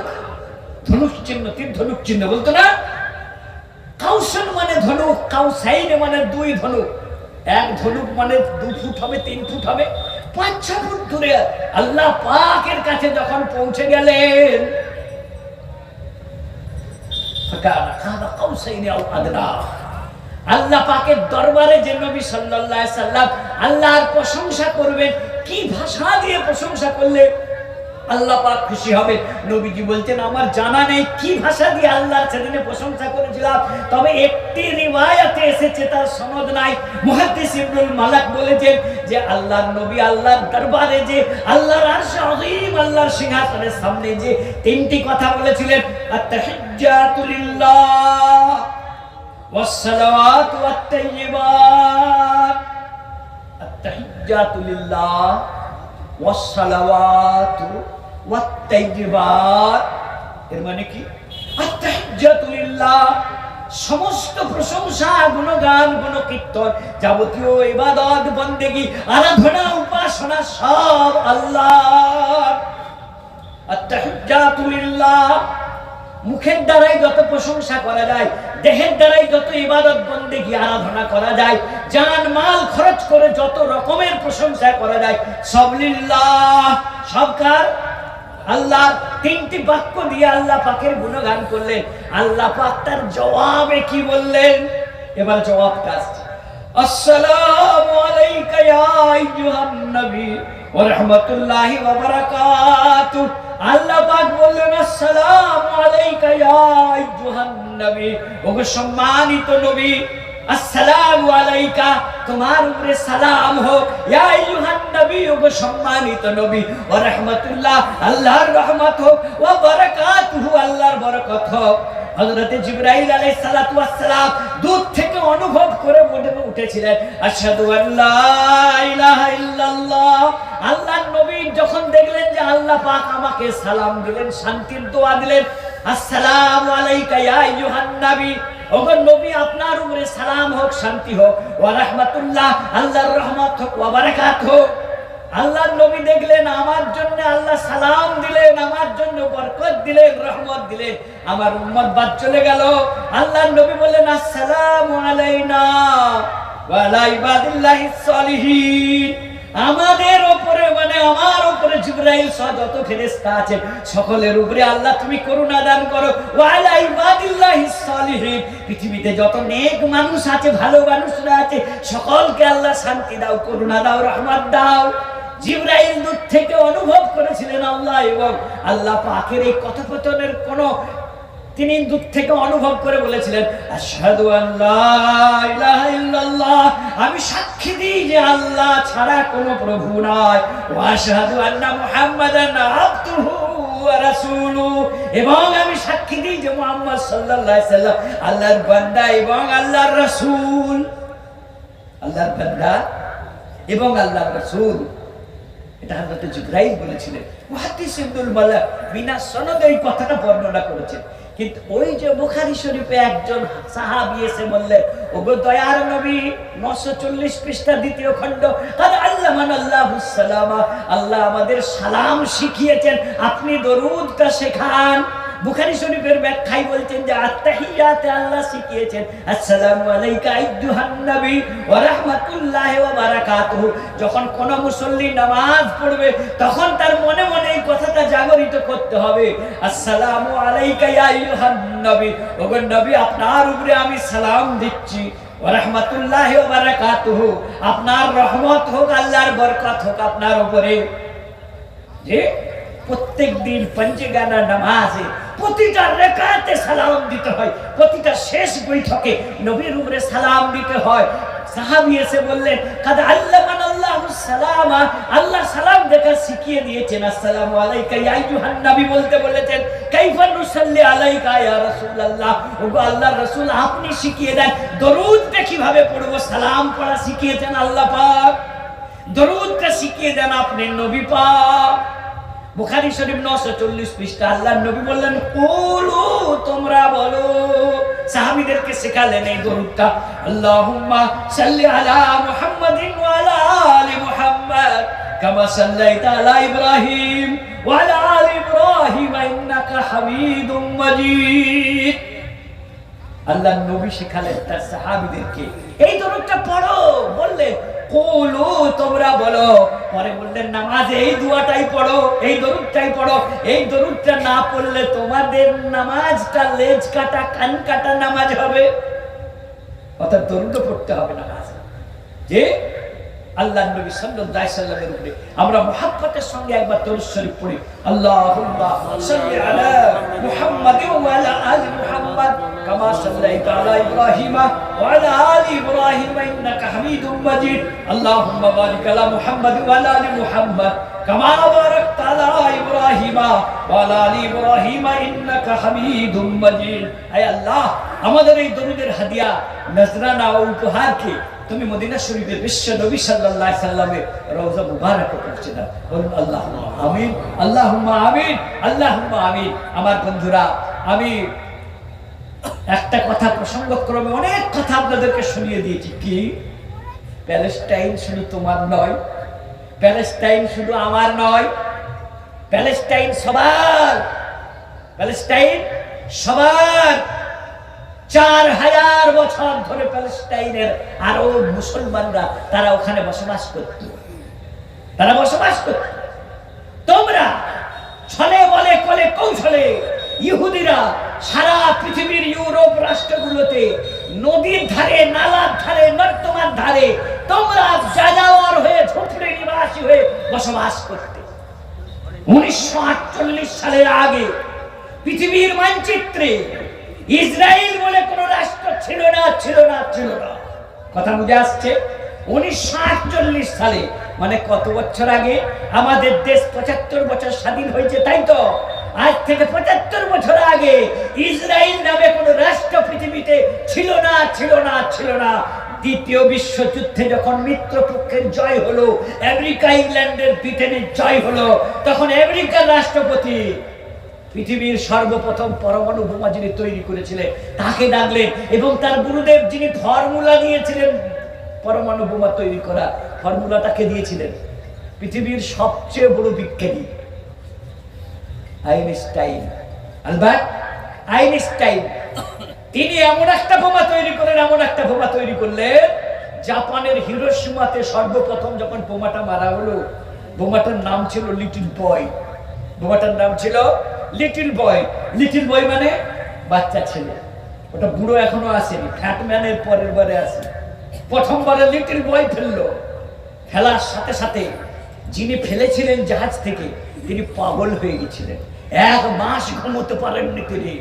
ধনুক চিহ্ন, তীর ধনুক চিহ্ন বলতো না? কাউসন মানে ধনুক, কাউসাইন মানে দুই ধনুক। এক ধনুক মানে 2 ফুট হবে, 3 ফুট হবে, 5-6 ফুট দূরে আল্লাহ পাকের কাছে যখন পৌঁছে গেলেন, আল্লাহ পাকের দরবারে যে নবী সাল্লাল্লাহু আলাইহি সাল্লাম আল্লাহর প্রশংসা করবেন, কি ভাষা দিয়ে প্রশংসা করলে আল্লাহ পাক খুশি হবে? নবীজি বলতেন আমার জানা নেই কি ভাষা দিয়ে আল্লাহর সেদিনে প্রশংসা করেছিলাম, তবে একটি রিওয়ায়াতে এসেছে, তার সনদ নাই। মুহাদ্দিস ইবনুল মালাক বলেছেন যে আল্লাহর নবী আল্লাহর দরবারে যে আল্লাহর আরশে আযীম, আল্লাহর সিংহাসনের সামনে যে 3টি কথা বলেছিলেন, আত-তাহিজ্জাতু লিল্লাহ ওয়াস সালাওয়াতু ওয়াত তাইয়্যিবাত। আত-তাহিজ্জাতু লিল্লাহ ওয়াস সালাওয়াতু ওয়াত তাইয়্যিবাত। এর মানে কি? আত-তাহিজ্জাতু লিল্লাহ, সমস্ত প্রশংসা, গুণগান, গুণকীর্তন, যাবতীয় ইবাদত, বন্দেগী, আরাধনা, উপাসনা সব আল্লাহর। আত-তাহিজ্জাতু লিল্লাহ, মুখের দ্বারাই যত প্রশংসা করা যায়, দেহের দ্বারাই যত ইবাদত বন্দেগী আরাধনা করা যায়, জান মাল খরচ করে যত রকমের প্রশংসা করা যায়, সব লিল্লাহ। সব কার? আল্লাহ। 3টি বাক্য দিয়ে আল্লাহ পাকের গুণগান করলেন। আল্লাহ পাক তার জবাবে কি বললেন? এবার জবাবটা আসছে, আসসালামু আলাইকা ইয়া আইয়ুহান নবী ওয়া রাহমাতুল্লাহি ওয়া বারাকাতুহু। আল্লাহ পাক বললেন আসসালামু আলাইকা ইয়া আইয়ুহান নবী, ওগো সম্মানিত নবী, আসসালামু আলাইকা, তোমার উপরে সালাম হোক, ইয়া আইয়ুহান নবী, ওগো সম্মানিত নবী, ওয়া রাহমাতুল্লাহ, আল্লাহর রহমত হোক, ওয়া বারাকাতুহু, আল্লাহর বরকত হোক। হযরত জিবরাইল আলাইহিস সালাতু ওয়াস সালাম দূর থেকে অনুভব করে বলে উঠেছিলেন, আশহাদু আল্লা ইলাহা ইল্লাল্লাহ। আল্লাহর নবী যখন দেখলেন যে আল্লাহ পাক আমাকে সালাম দিলেন, শান্তির দোয়া দিলেন, আসসালামু আলাইকা ইয়া আইয়ুহান নবী, ওগো নবী আপনার উপরে সালাম হোক, শান্তি হোক, ওয়া রাহমাতুল্লাহ, আল্লাহর রহমত হোক, ওয়া বারাকাতুহু। আল্লাহর নবী দেখলেন আমার জন্য আল্লাহ সালাম দিলেন, আমার জন্য বরকত দিলেন, রহমত দিলেন, আমার উম্মত বাদ চলে গেল। আল্লাহর নবী বললেন আসসালামু আলাইনা ওয়া আলা ইবাদিল্লাহিস সালিহিন। আমাদের উপরে মানে আমার উপরে জিবরাইল সহ যত ফেরেশতা আছে সকলের উপরে আল্লাহ তুমি করুণা দান করো, ওয়া আলা ইবাদিল্লাহিস সালিহিন। পৃথিবীতে যত নেক মানুষ আছে, ভালো মানুষরা আছে, সকলকে আল্লাহ শান্তি দাও, করুণা দাও, রহমত দাও। জিবরাইল দূর থেকে অনুভব করেছিলেন আল্লাহ এবং আল্লাহ পাকের এই কথোপকথনের কোন তিনি দূর থেকে অনুভব করে বলেছিলেন, আশহাদু আল্লা ইলাহা ইল্লাল্লাহ, আমি সাক্ষী দিই যে আল্লাহ ছাড়া কোনো প্রভু নাই, ওয়া আশহাদু আন্না মুহাম্মাদান আবদুহু ওয়া রাসূলুহু, এবং আমি সাক্ষী দিই যে মুহাম্মদ সাল্লাল্লাহু আলাইহি সাল্লাম আল্লাহর বান্দা এবং আল্লাহর রাসূল। আল্লাহর বান্দা এবং আল্লাহর রাসূল, এটা হযরত জিবরাইল বলেছিলেন। মুহাদ্দিস ইবনুল মালাক বিনা সনদে এই কথাটা বর্ণনা করেছেন। কিন্তু ওই যে বুখারী শরীফে একজন সাহাবী এসে বললেন, ওগো দয়ার নবী, 940 পৃষ্ঠা 2য় খণ্ড, কাদ আল্লামানাল্লাহুস সালামা, আল্লাহ আমাদের সালাম শিখিয়েছেন, আপনি দরুদটা শেখান। বুখারী শরীফের ব্যাখ্যায় বলছেন যে আত-তাহিয়াতে আল্লাহ শিখিয়েছেন আসসালামু আলাইকা আইয়ুহান নবী ওয়া রাহমাতুল্লাহি ওয়া বারাকাতুহু। যখন কোন মুসল্লি নামাজ পড়বে তখন তার মনে মনে এই কথাটা জাগরিত করতে হবে। আসসালামু আলাইকা ইয়া আইয়ুহান নবী, ওগো নবী আপনার উপরে আমি সালাম দিচ্ছি। ওয়া রাহমাতুল্লাহি ওয়া বারাকাতুহু, আপনার রহমত হোক, আল্লাহর বরকত হোক আপনার উপরে। যে প্রত্যেক দিন পঞ্চগানা নামাজে প্রতিটা রাকাতে সালাম দিতে হয়, প্রতিটা শেষ বৈঠকে নবীর উপরে সালাম দিতে হয়। সাহাবী এসে বললেন, কাদ আল্লামান আল্লাহু সালামা, আল্লাহ সালাম দেখা শিখিয়ে দিয়েছেন। আসসালামু আলাইকা ইয়া আইয়ুহান নবী বলতে বলেছেন, কাইফা নুসাল্লি আলাইকা ইয়া রাসূলুল্লাহ, ওগো আল্লাহর রাসূল আপনি শিখিয়ে দেন দরুদটা কিভাবে পড়ব। সালাম পড়া শিখিয়েছেন আল্লাহ পাক, দরুদটা শিখিয়ে দেন আপনি নবী পাক। বুখারী শরীফ 940 পৃষ্ঠা। আল্লাহর নবী বললেন, কুলু তোমরা বলো। সাহাবীদেরকে শেখালেন এই দরুদটা, আল্লাহুম্মা সাল্লি আলা মুহাম্মাদিন ওয়া আলা আলি মুহাম্মাদ কামা সাল্লাইতা আলা ইব্রাহিম ওয়া আলা আলি ইব্রাহিম ইন্নাকা হামিদুম মাজিদ। আল্লাহর নবী শেখালেন তার সাহাবীদেরকে এই দরুদটা পড়ো। বললেন কুলু তোমরা বলো। পরে বললেন নামাজে এই দুয়াটাই পড়ো, এই দরুদটাই পড়ো। এই দরুদটা না পড়লে তোমাদের নামাজটা লেজ কাটা কান কাটা নামাজ হবে। অর্থাৎ দরুদ পড়তে হবে নামাজে। যে আল্লাহর নবী সাল্লাল্লাহু আলাইহি সাল্লামের উপরে আমরা মুহাব্বতের সঙ্গে একবার দরুদ শরীফ পড়ি, আল্লাহুম্মা সাল্লি আলা মুহাম্মাদ ওয়া আলা আলি মুহাম্মাদ কামা সাল্লাইতা আলা ইব্রাহিম ওয়া আলা আলি ইব্রাহিম ইন্নাকা হামিদুম মাজিদ। আল্লাহুম্মা বারিক আলা মুহাম্মাদ ওয়া আলা আলি মুহাম্মাদ কামা বারাকতা আলা ইব্রাহিম ওয়া আলা আলি ইব্রাহিম ইন্নাকা হামিদুম মাজিদ। হে আল্লাহ, আমাদের এই দরুদের হাদিয়া, নজরানা ও উপহারকে তুমি মদিনা শরীফের বিশ্ব নবী সাল্লাল্লাহু আলাইহি সাল্লামের রওজা মুবারকে পৌঁছে দাও। বলুন আল্লাহুম্মা আমিন, আল্লাহুম্মা আমিন, আল্লাহুম্মা আমিন। আমার বন্ধুরা, আমি একটা কথা প্রসঙ্গক্রমে অনেক কথা আপনাদেরকে শুনিয়ে দিয়েছি। কি প্যালেস্টাইন শুধু তোমার নয়, প্যালেস্টাইন শুধু আমার নয়, প্যালেস্টাইন সবার, প্যালেস্টাইন সবার। 4000 বছর ধরে প্যালেস্টাইনের আরব মুসলমানরা তারা ওখানে বসবাস করত, তারা বসবাস করত। তোমরা ছলে বলে কলে কৌশলে ইহুদিরা সারা পৃথিবীর ইউরোপ রাষ্ট্রগুলোতে নদীর ধারে, নালার ধারে, নর্দমার ধারে তোমরা যাযাবর হয়ে, ঝুপড়ি নিবাসী হয়ে বসবাস করতে। 1948 সালের আগে পৃথিবীর মানচিত্রে ইসরায়েল বলে কোন রাষ্ট্র ছিল না, ছিল না, ছিল না। কথা বুঝে আসছে? 1948 সালে, মানে কত বছর আগে আমাদের দেশ 75 বছর স্বাধীন হয়েছে, তাই তো? আজ থেকে 75 বছর আগে ইসরায়েল নামে কোন রাষ্ট্র পৃথিবীতে ছিল না, ছিল না, ছিল না। দ্বিতীয় বিশ্বযুদ্ধে যখন মিত্রপক্ষের জয় হলো, আমেরিকা ইংল্যান্ডের ব্রিটেনের জয় হলো, তখন আমেরিকার রাষ্ট্রপতি পৃথিবীর সর্বপ্রথম পরমাণু বোমা যিনি তৈরি করেছিলেন তাকে ডাকলেন, এবং তার গুরুদেব যিনি ফর্মুলা দিয়েছিলেন পরমাণু বোমা তৈরি করা, ফর্মুলাটাকে দিয়েছিলেন পৃথিবীর সবচেয়ে বড় বিজ্ঞানী আইনস্টাইন, আলবার্ট আইনস্টাইন। তিনি এমন একটা বোমা তৈরি করলেন, এমন একটা বোমা তৈরি করলেন, জাপানের হিরোশিমাতে সর্বপ্রথম যখন বোমাটা মারা হলো, বোমাটার নাম ছিল লিটল বয়। বোমাটার নাম ছিল লিটল বয়। লিটল বয় মানে বাচ্চা ছেলে। ওটা বুড়ো এখনো আসেনি, ফ্যাটম্যানের পরের বারে আসে। প্রথমবারে লিটল বয় ফেললো, ফেলার সাথে সাথে যিনি ফেলেছিলেন জাহাজ থেকে তিনি পাগল হয়ে গেছিলেন। 1 মাস ঘুমোতে পারেননি তিনি।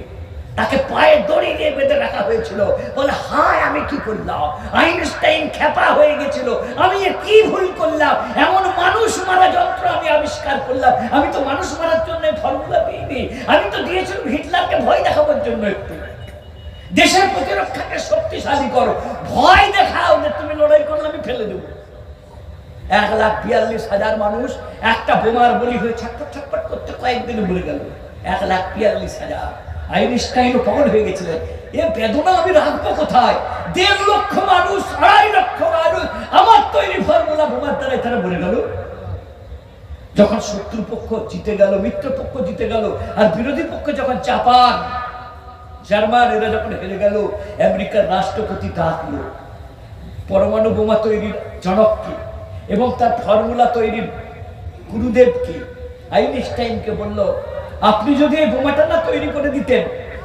তাকে পায়ে দড়ি দিয়ে বেঁধে রাখা হয়েছিল। বলে, হায় আমি কি করলাম? আইনস্টাইন খেপা হয়ে গেছিল, আমি কি ভুল করলাম? এমন মানুষ মারা যন্ত্র আমি আবিষ্কার করলাম। আমি তো মানুষ মারার জন্য ফর্মুলা দিইনি, আমি তো দিয়েছিলাম হিটলারকে ভয় দেখাবার জন্য। একটু দেশের প্রতিরক্ষাকে শক্তিশালী করো, ভয় দেখাও যে তুমি লড়াই করলে আমি ফেলে দেবো। 1,42,000 মানুষ একটা বোমার বলি হয়ে ছটফট ছটফট করতে কয়েকদিনে মরে গেল। 1,42,000। আইনস্টাইনও পাগল হয়ে গেছিলেন, এ বেদনা আমি রাখবো কোথায়? 1.5 লক্ষ মানুষ, 2.5 লক্ষ মানুষ আমার তৈরি ফর্মুলা বোমার দ্বারাই তারা মরে গেল। যখন শত্রুপক্ষ জিতে গেল, মিত্রপক্ষ জিতে গেল, আর বিরোধী পক্ষ যখন জাপান, জার্মান এরা যখন হেরে গেল, আমেরিকার রাষ্ট্রপতি ডাকলো পরমাণু বোমা তৈরির জনককে এবং তার ফর্মুলা তৈরির গুরুদেবকে, আইনস্টাইনকে বলল, আপনি যদি এই বোমাটা না তৈরি করে দিতেন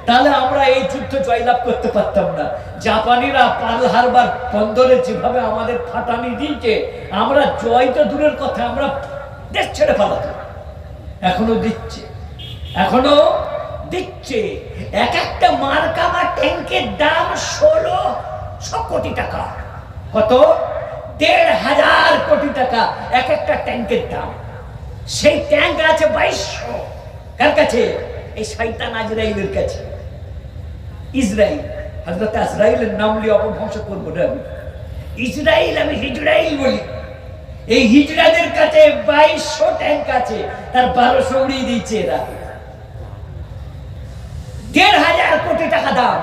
তাহলে আমরা এই যুদ্ধ জয়লাভ করতে পারতাম না। জাপানিরা পার্ল হারবার বন্দরে যেভাবে আমাদের ফাটানি দিয়েছে, আমরা জয় তো দূরের কথা, আমরা দেশ ছেড়ে পালাতাম। এখনো দিচ্ছে, এখনো দিচ্ছে। এক একটা মার্কামা ট্যাঙ্কের দাম 1600 কোটি টাকা। কত? 1500 কোটি টাকা এক একটা ট্যাঙ্কের দাম। সেই ট্যাঙ্ক আছে 2200। কার কাছে? এই শয়তান আজরাইলের কাছে। ইসরাইল, হযরত আজরাইলের নাম নিয়ে অপভ্রংশ করবো না আমি। ইসরাইল, আমি হিজরাইল বলি। এই হিজড়াদের কাছে 2200 ট্যাঙ্ক আছে, তার 1200 উড়িয়ে দিচ্ছে এরা। 1500 কোটি টাকা দাম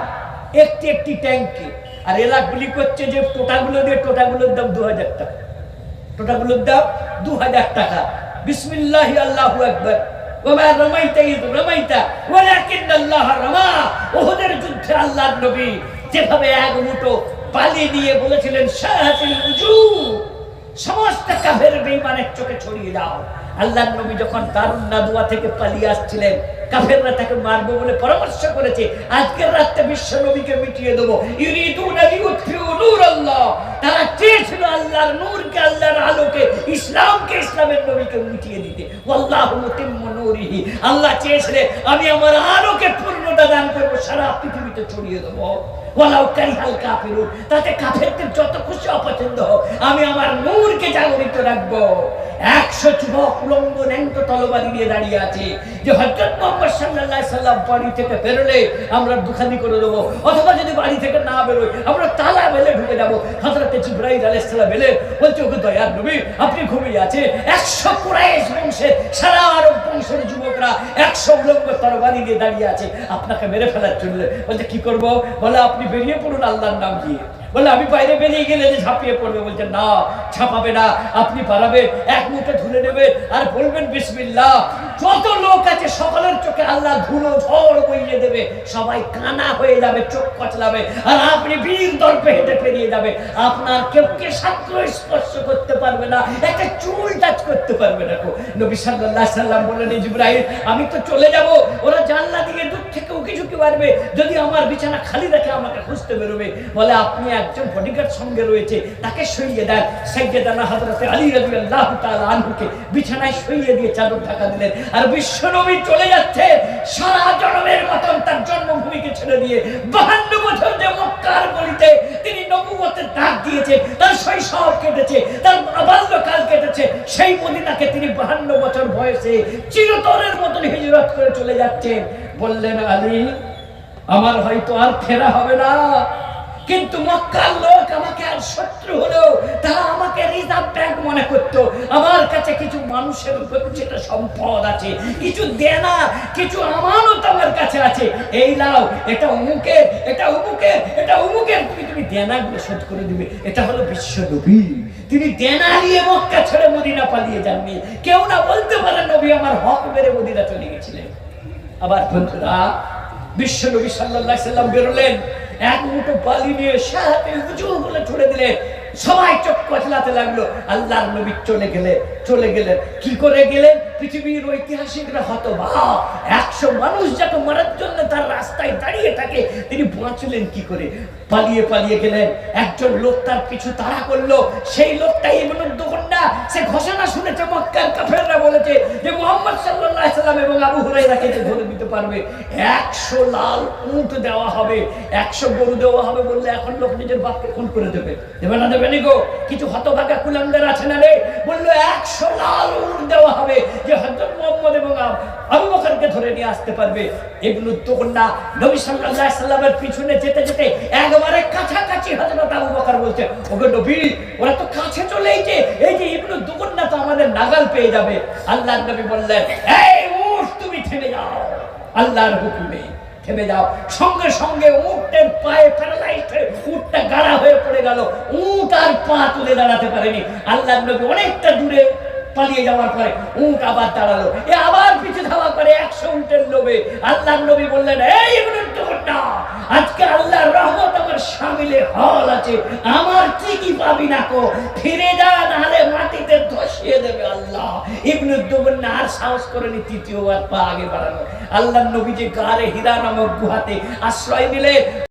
একটি একটি ট্যাঙ্কে। আর এরা গুলি করছে যে টোটাগুলো দিয়ে, টোটাগুলোর দাম 2000 টাকা। টোটাগুলোর দাম 2000 টাকা। বিসমিল্লাহি আল্লাহু আকবার। ওমা রামাইতা ইয রামাইতা ওয়ালাকিন্নাল্লাহ রামা। উহুদের যুদ্ধে আল্লাহর নবী যেভাবে এক মুঠো বালি নিয়ে বলেছিলেন, শাহাতিল উজুহ, সমস্ত কাফের বেঈমানের চোখে ছড়িয়ে দাও। আল্লাহর নবী যখন দারুন নাদওয়া থেকে পালিয়ে আসছিলেন, কাফেররা তাকে মারবে বলে পরামর্শ করেছে, আজকের রাতে বিশ্ব নবীকে মিটিয়ে দেবো। ইউরিদুনা লিউতফিউ নূরাল্লাহ, তারা চেয়েছিল আল্লাহর নূরকে, আল্লাহর আলোকে, ইসলামকে, ইসলামের নবীকে মিটিয়ে দিতে। ওয়াল্লাহু মুতিম্মু নূরিহি, আল্লাহ চেয়েছিলেন আমি আমার আলোকে পূর্ণতা দান করব, সারা পৃথিবীতে ছড়িয়ে দেবো। ওয়ালাউ কারিহাল কাফিরুন, তাতে কাফেরদের যত খুশি অপছন্দ হোক, আমি আমার নূরকে জাগরিত রাখবো। 100 যুবক উলঙ্গ ন্যাংট তলোয়ারি নিয়ে দাঁড়িয়ে আছে যে হযরত মুহাম্মদ সাল্লাল্লাহু আলাইহি সাল্লাম বাড়ি থেকে বেরোলে আমরা দুখানি করে দেবো, অথবা যদি বাড়ি থেকে না বেরোয় আমরা তালা মেলে ঢুকে যাবো। হযরত জিবরাইল আলাইহিস সালাম এলেন, বলছে ওগো দয়ার নবী, আপনি ঘুমিয়ে আছে। 100 কুরাইশ বংশের, সারা আরব বংশের যুবকরা 100 উলঙ্গ তলোয়ারি নিয়ে দাঁড়িয়ে আছে আপনাকে মেরে ফেলার জন্য। বলছে কি করব? বলে আপনি বেরিয়ে পড়ুন আল্লাহর নাম দিয়ে। বলে আমি বাইরে বেরিয়ে গেলে যে ঝাঁপিয়ে পড়বে। বলছে না, ঝাঁপাবে না, আপনি পালাবেন, এক মুঠে ধুলে নেবেন আর বলবেন বিসমিল্লাহ। যত লোক আছে সকলের চোখে আল্লাহ ধুলো ঝড় বইয়ে দেবে, সবাই কানা হয়ে যাবে, চোখ কচলাবে, আর আপনি বীর দর্পে হেঁটে পেরিয়ে যাবে। আপনার কেউ কে ছাত্র স্পর্শ করতে পারবে না, একটা চুল টাচ করতে পারবে না। নবী সাল্লাল্লাহু আলাইহি সাল্লাম বললেন, জিবরাইল আমি তো চলে যাব, ওরা জানলা দিয়ে দূর থেকে উকি ঝুঁকি মারবে, যদি আমার বিছানা খালি রেখে আমাকে খুঁজতে বেরোবে। বলে আপনি একজন বডিগার্ড সঙ্গে রয়েছে, তাকে শুইয়ে দেন। সাইয়েদানা হযরত আলী রাদিয়াল্লাহু তাআলা আনহুকে বিছানায় শুইয়ে দিয়ে চাদর ঢাকা দিলেন। আর বিশ্ব নবী চলে যাচ্ছে সারা জনমের মতন তার জন্মভূমিকে ছেড়ে দিয়ে। 52 বছর যে মক্কার গলিতে তিনি নবুয়তের ডাক দিয়েছে, তার শৈশব কেটেছে, তার বাল্যকাল কেটেছে, সেই মদিনাকে তিনি 52 বছর বয়সে চিরতরের মতন হিজরত করে চলে যাচ্ছেন। বললেন আলী, আমার হয়তো আর ফেরা হবে না, কিন্তু মক্কার লোক আমাকে আর শত্রু হলেও তারা আমাকে রিজার্ভ ব্যাংক মনে করতো। আমার কাছে কিছু মানুষের গচ্ছিত সম্পদ আছে, কিছু দেনা, কিছু আমানত আমার কাছে আছে। এই লাও, এটা অমুকের, এটা অমুকের, এটা অমুকের, তুমি দেনাগুলো শোধ করে দিবে। এটা হলো বিশ্ব নবী। তিনি দেনা নিয়ে মক্কা ছেড়ে মদিনা পালিয়ে যাননি। কেউ না বলতে পারে নবী আমার হক মেরে মদিনা চলে গেছিলেন। আবার বন্ধুরা, বিশ্ব নবী সাল্লাল্লাহু আলাইহি সাল্লাম বেরোলেন, এক মুঠো বালি নিয়ে শাহাতিল উজুহ বলে ছুড়ে দিলেন। সবাই চোখ কচলাতে লাগলো। আল্লাহর নবী চলে গেলেন। কি করে গেলেন? পৃথিবীর ঐতিহাসিকরা হতবাক। 100 মানুষ যাকে মারার জন্য তার রাস্তায় দাঁড়িয়ে থাকে, তিনি বাঁচলেন কি করে? পালিয়ে পালিয়ে গেলেন। একজন লোক তার পিছু তাড়া করলো। সেই লোকটা ইবনে দুগন্না, সে ঘোষণা শুনেছে মক্কার কাফেররা বলেছে যে মুহাম্মদ সাল্লাল্লাহু আলাইহি সাল্লাম এবং আবু হুরায়রাকে ধরে দিতে পারবে 100 লাল উট দেওয়া হবে, 100 গরু দেওয়া হবে। বললে এখন লোক নিজের বাপকে খুন করে দেবে, দেবে না দেবে নি গো? কিছু হতভাগা কুলাঙ্গার আছে না রে? বললো 100 লাল উট দেওয়া হবে যে হযরত মুহাম্মদ এবং আবু বকরকে ধরে নিয়ে আসতে পারবে। ইবনে দুগন্না নবী সাল্লাল্লাহু আলাইহি সাল্লামের পিছনে যেতে যেতে একবারে কাছাকাছি হযরত আবু বকর বলছে, ওগো নবী, ওরা তো কাছে চলে এসেছে, এই যে ইবনে দুগন্না তো আমাদের নাগাল পেয়ে যাবে। আল্লাহর নবী বললেন, এই উট তুমি থেমে যাও, আল্লাহর হুকুমে থেমে যাও। সঙ্গে সঙ্গে উটের পায়ে প্যারালাইজড হয়ে উটটা গাড়া হয়ে পড়ে গেল। উট আর পা তুলে দাঁড়াতে পারেনি। আল্লাহর নবী অনেকটা দূরে পালিয়ে যাওয়ার পরে উট আবার দাঁড়ালো। এ আবার পিছু ধাওয়া করে 100 উটের লোভে। আল্লাহর নবী বললেন, এই ইবনে দুগন্না, আজকে আল্লাহর রহমত আমার শামিলে হল আছে, আমার ঠিকই পাবি না কো, ফিরে যা, নাহলে মাটিতে ধস বসিয়ে দেবে আল্লাহ। ইবনে দুবন আর সাহস করেনি তৃতীয়বার পা আগে বাড়ানো। আল্লাহর নবী যে গারে হিরা নামক গুহাতে আশ্রয় দিলে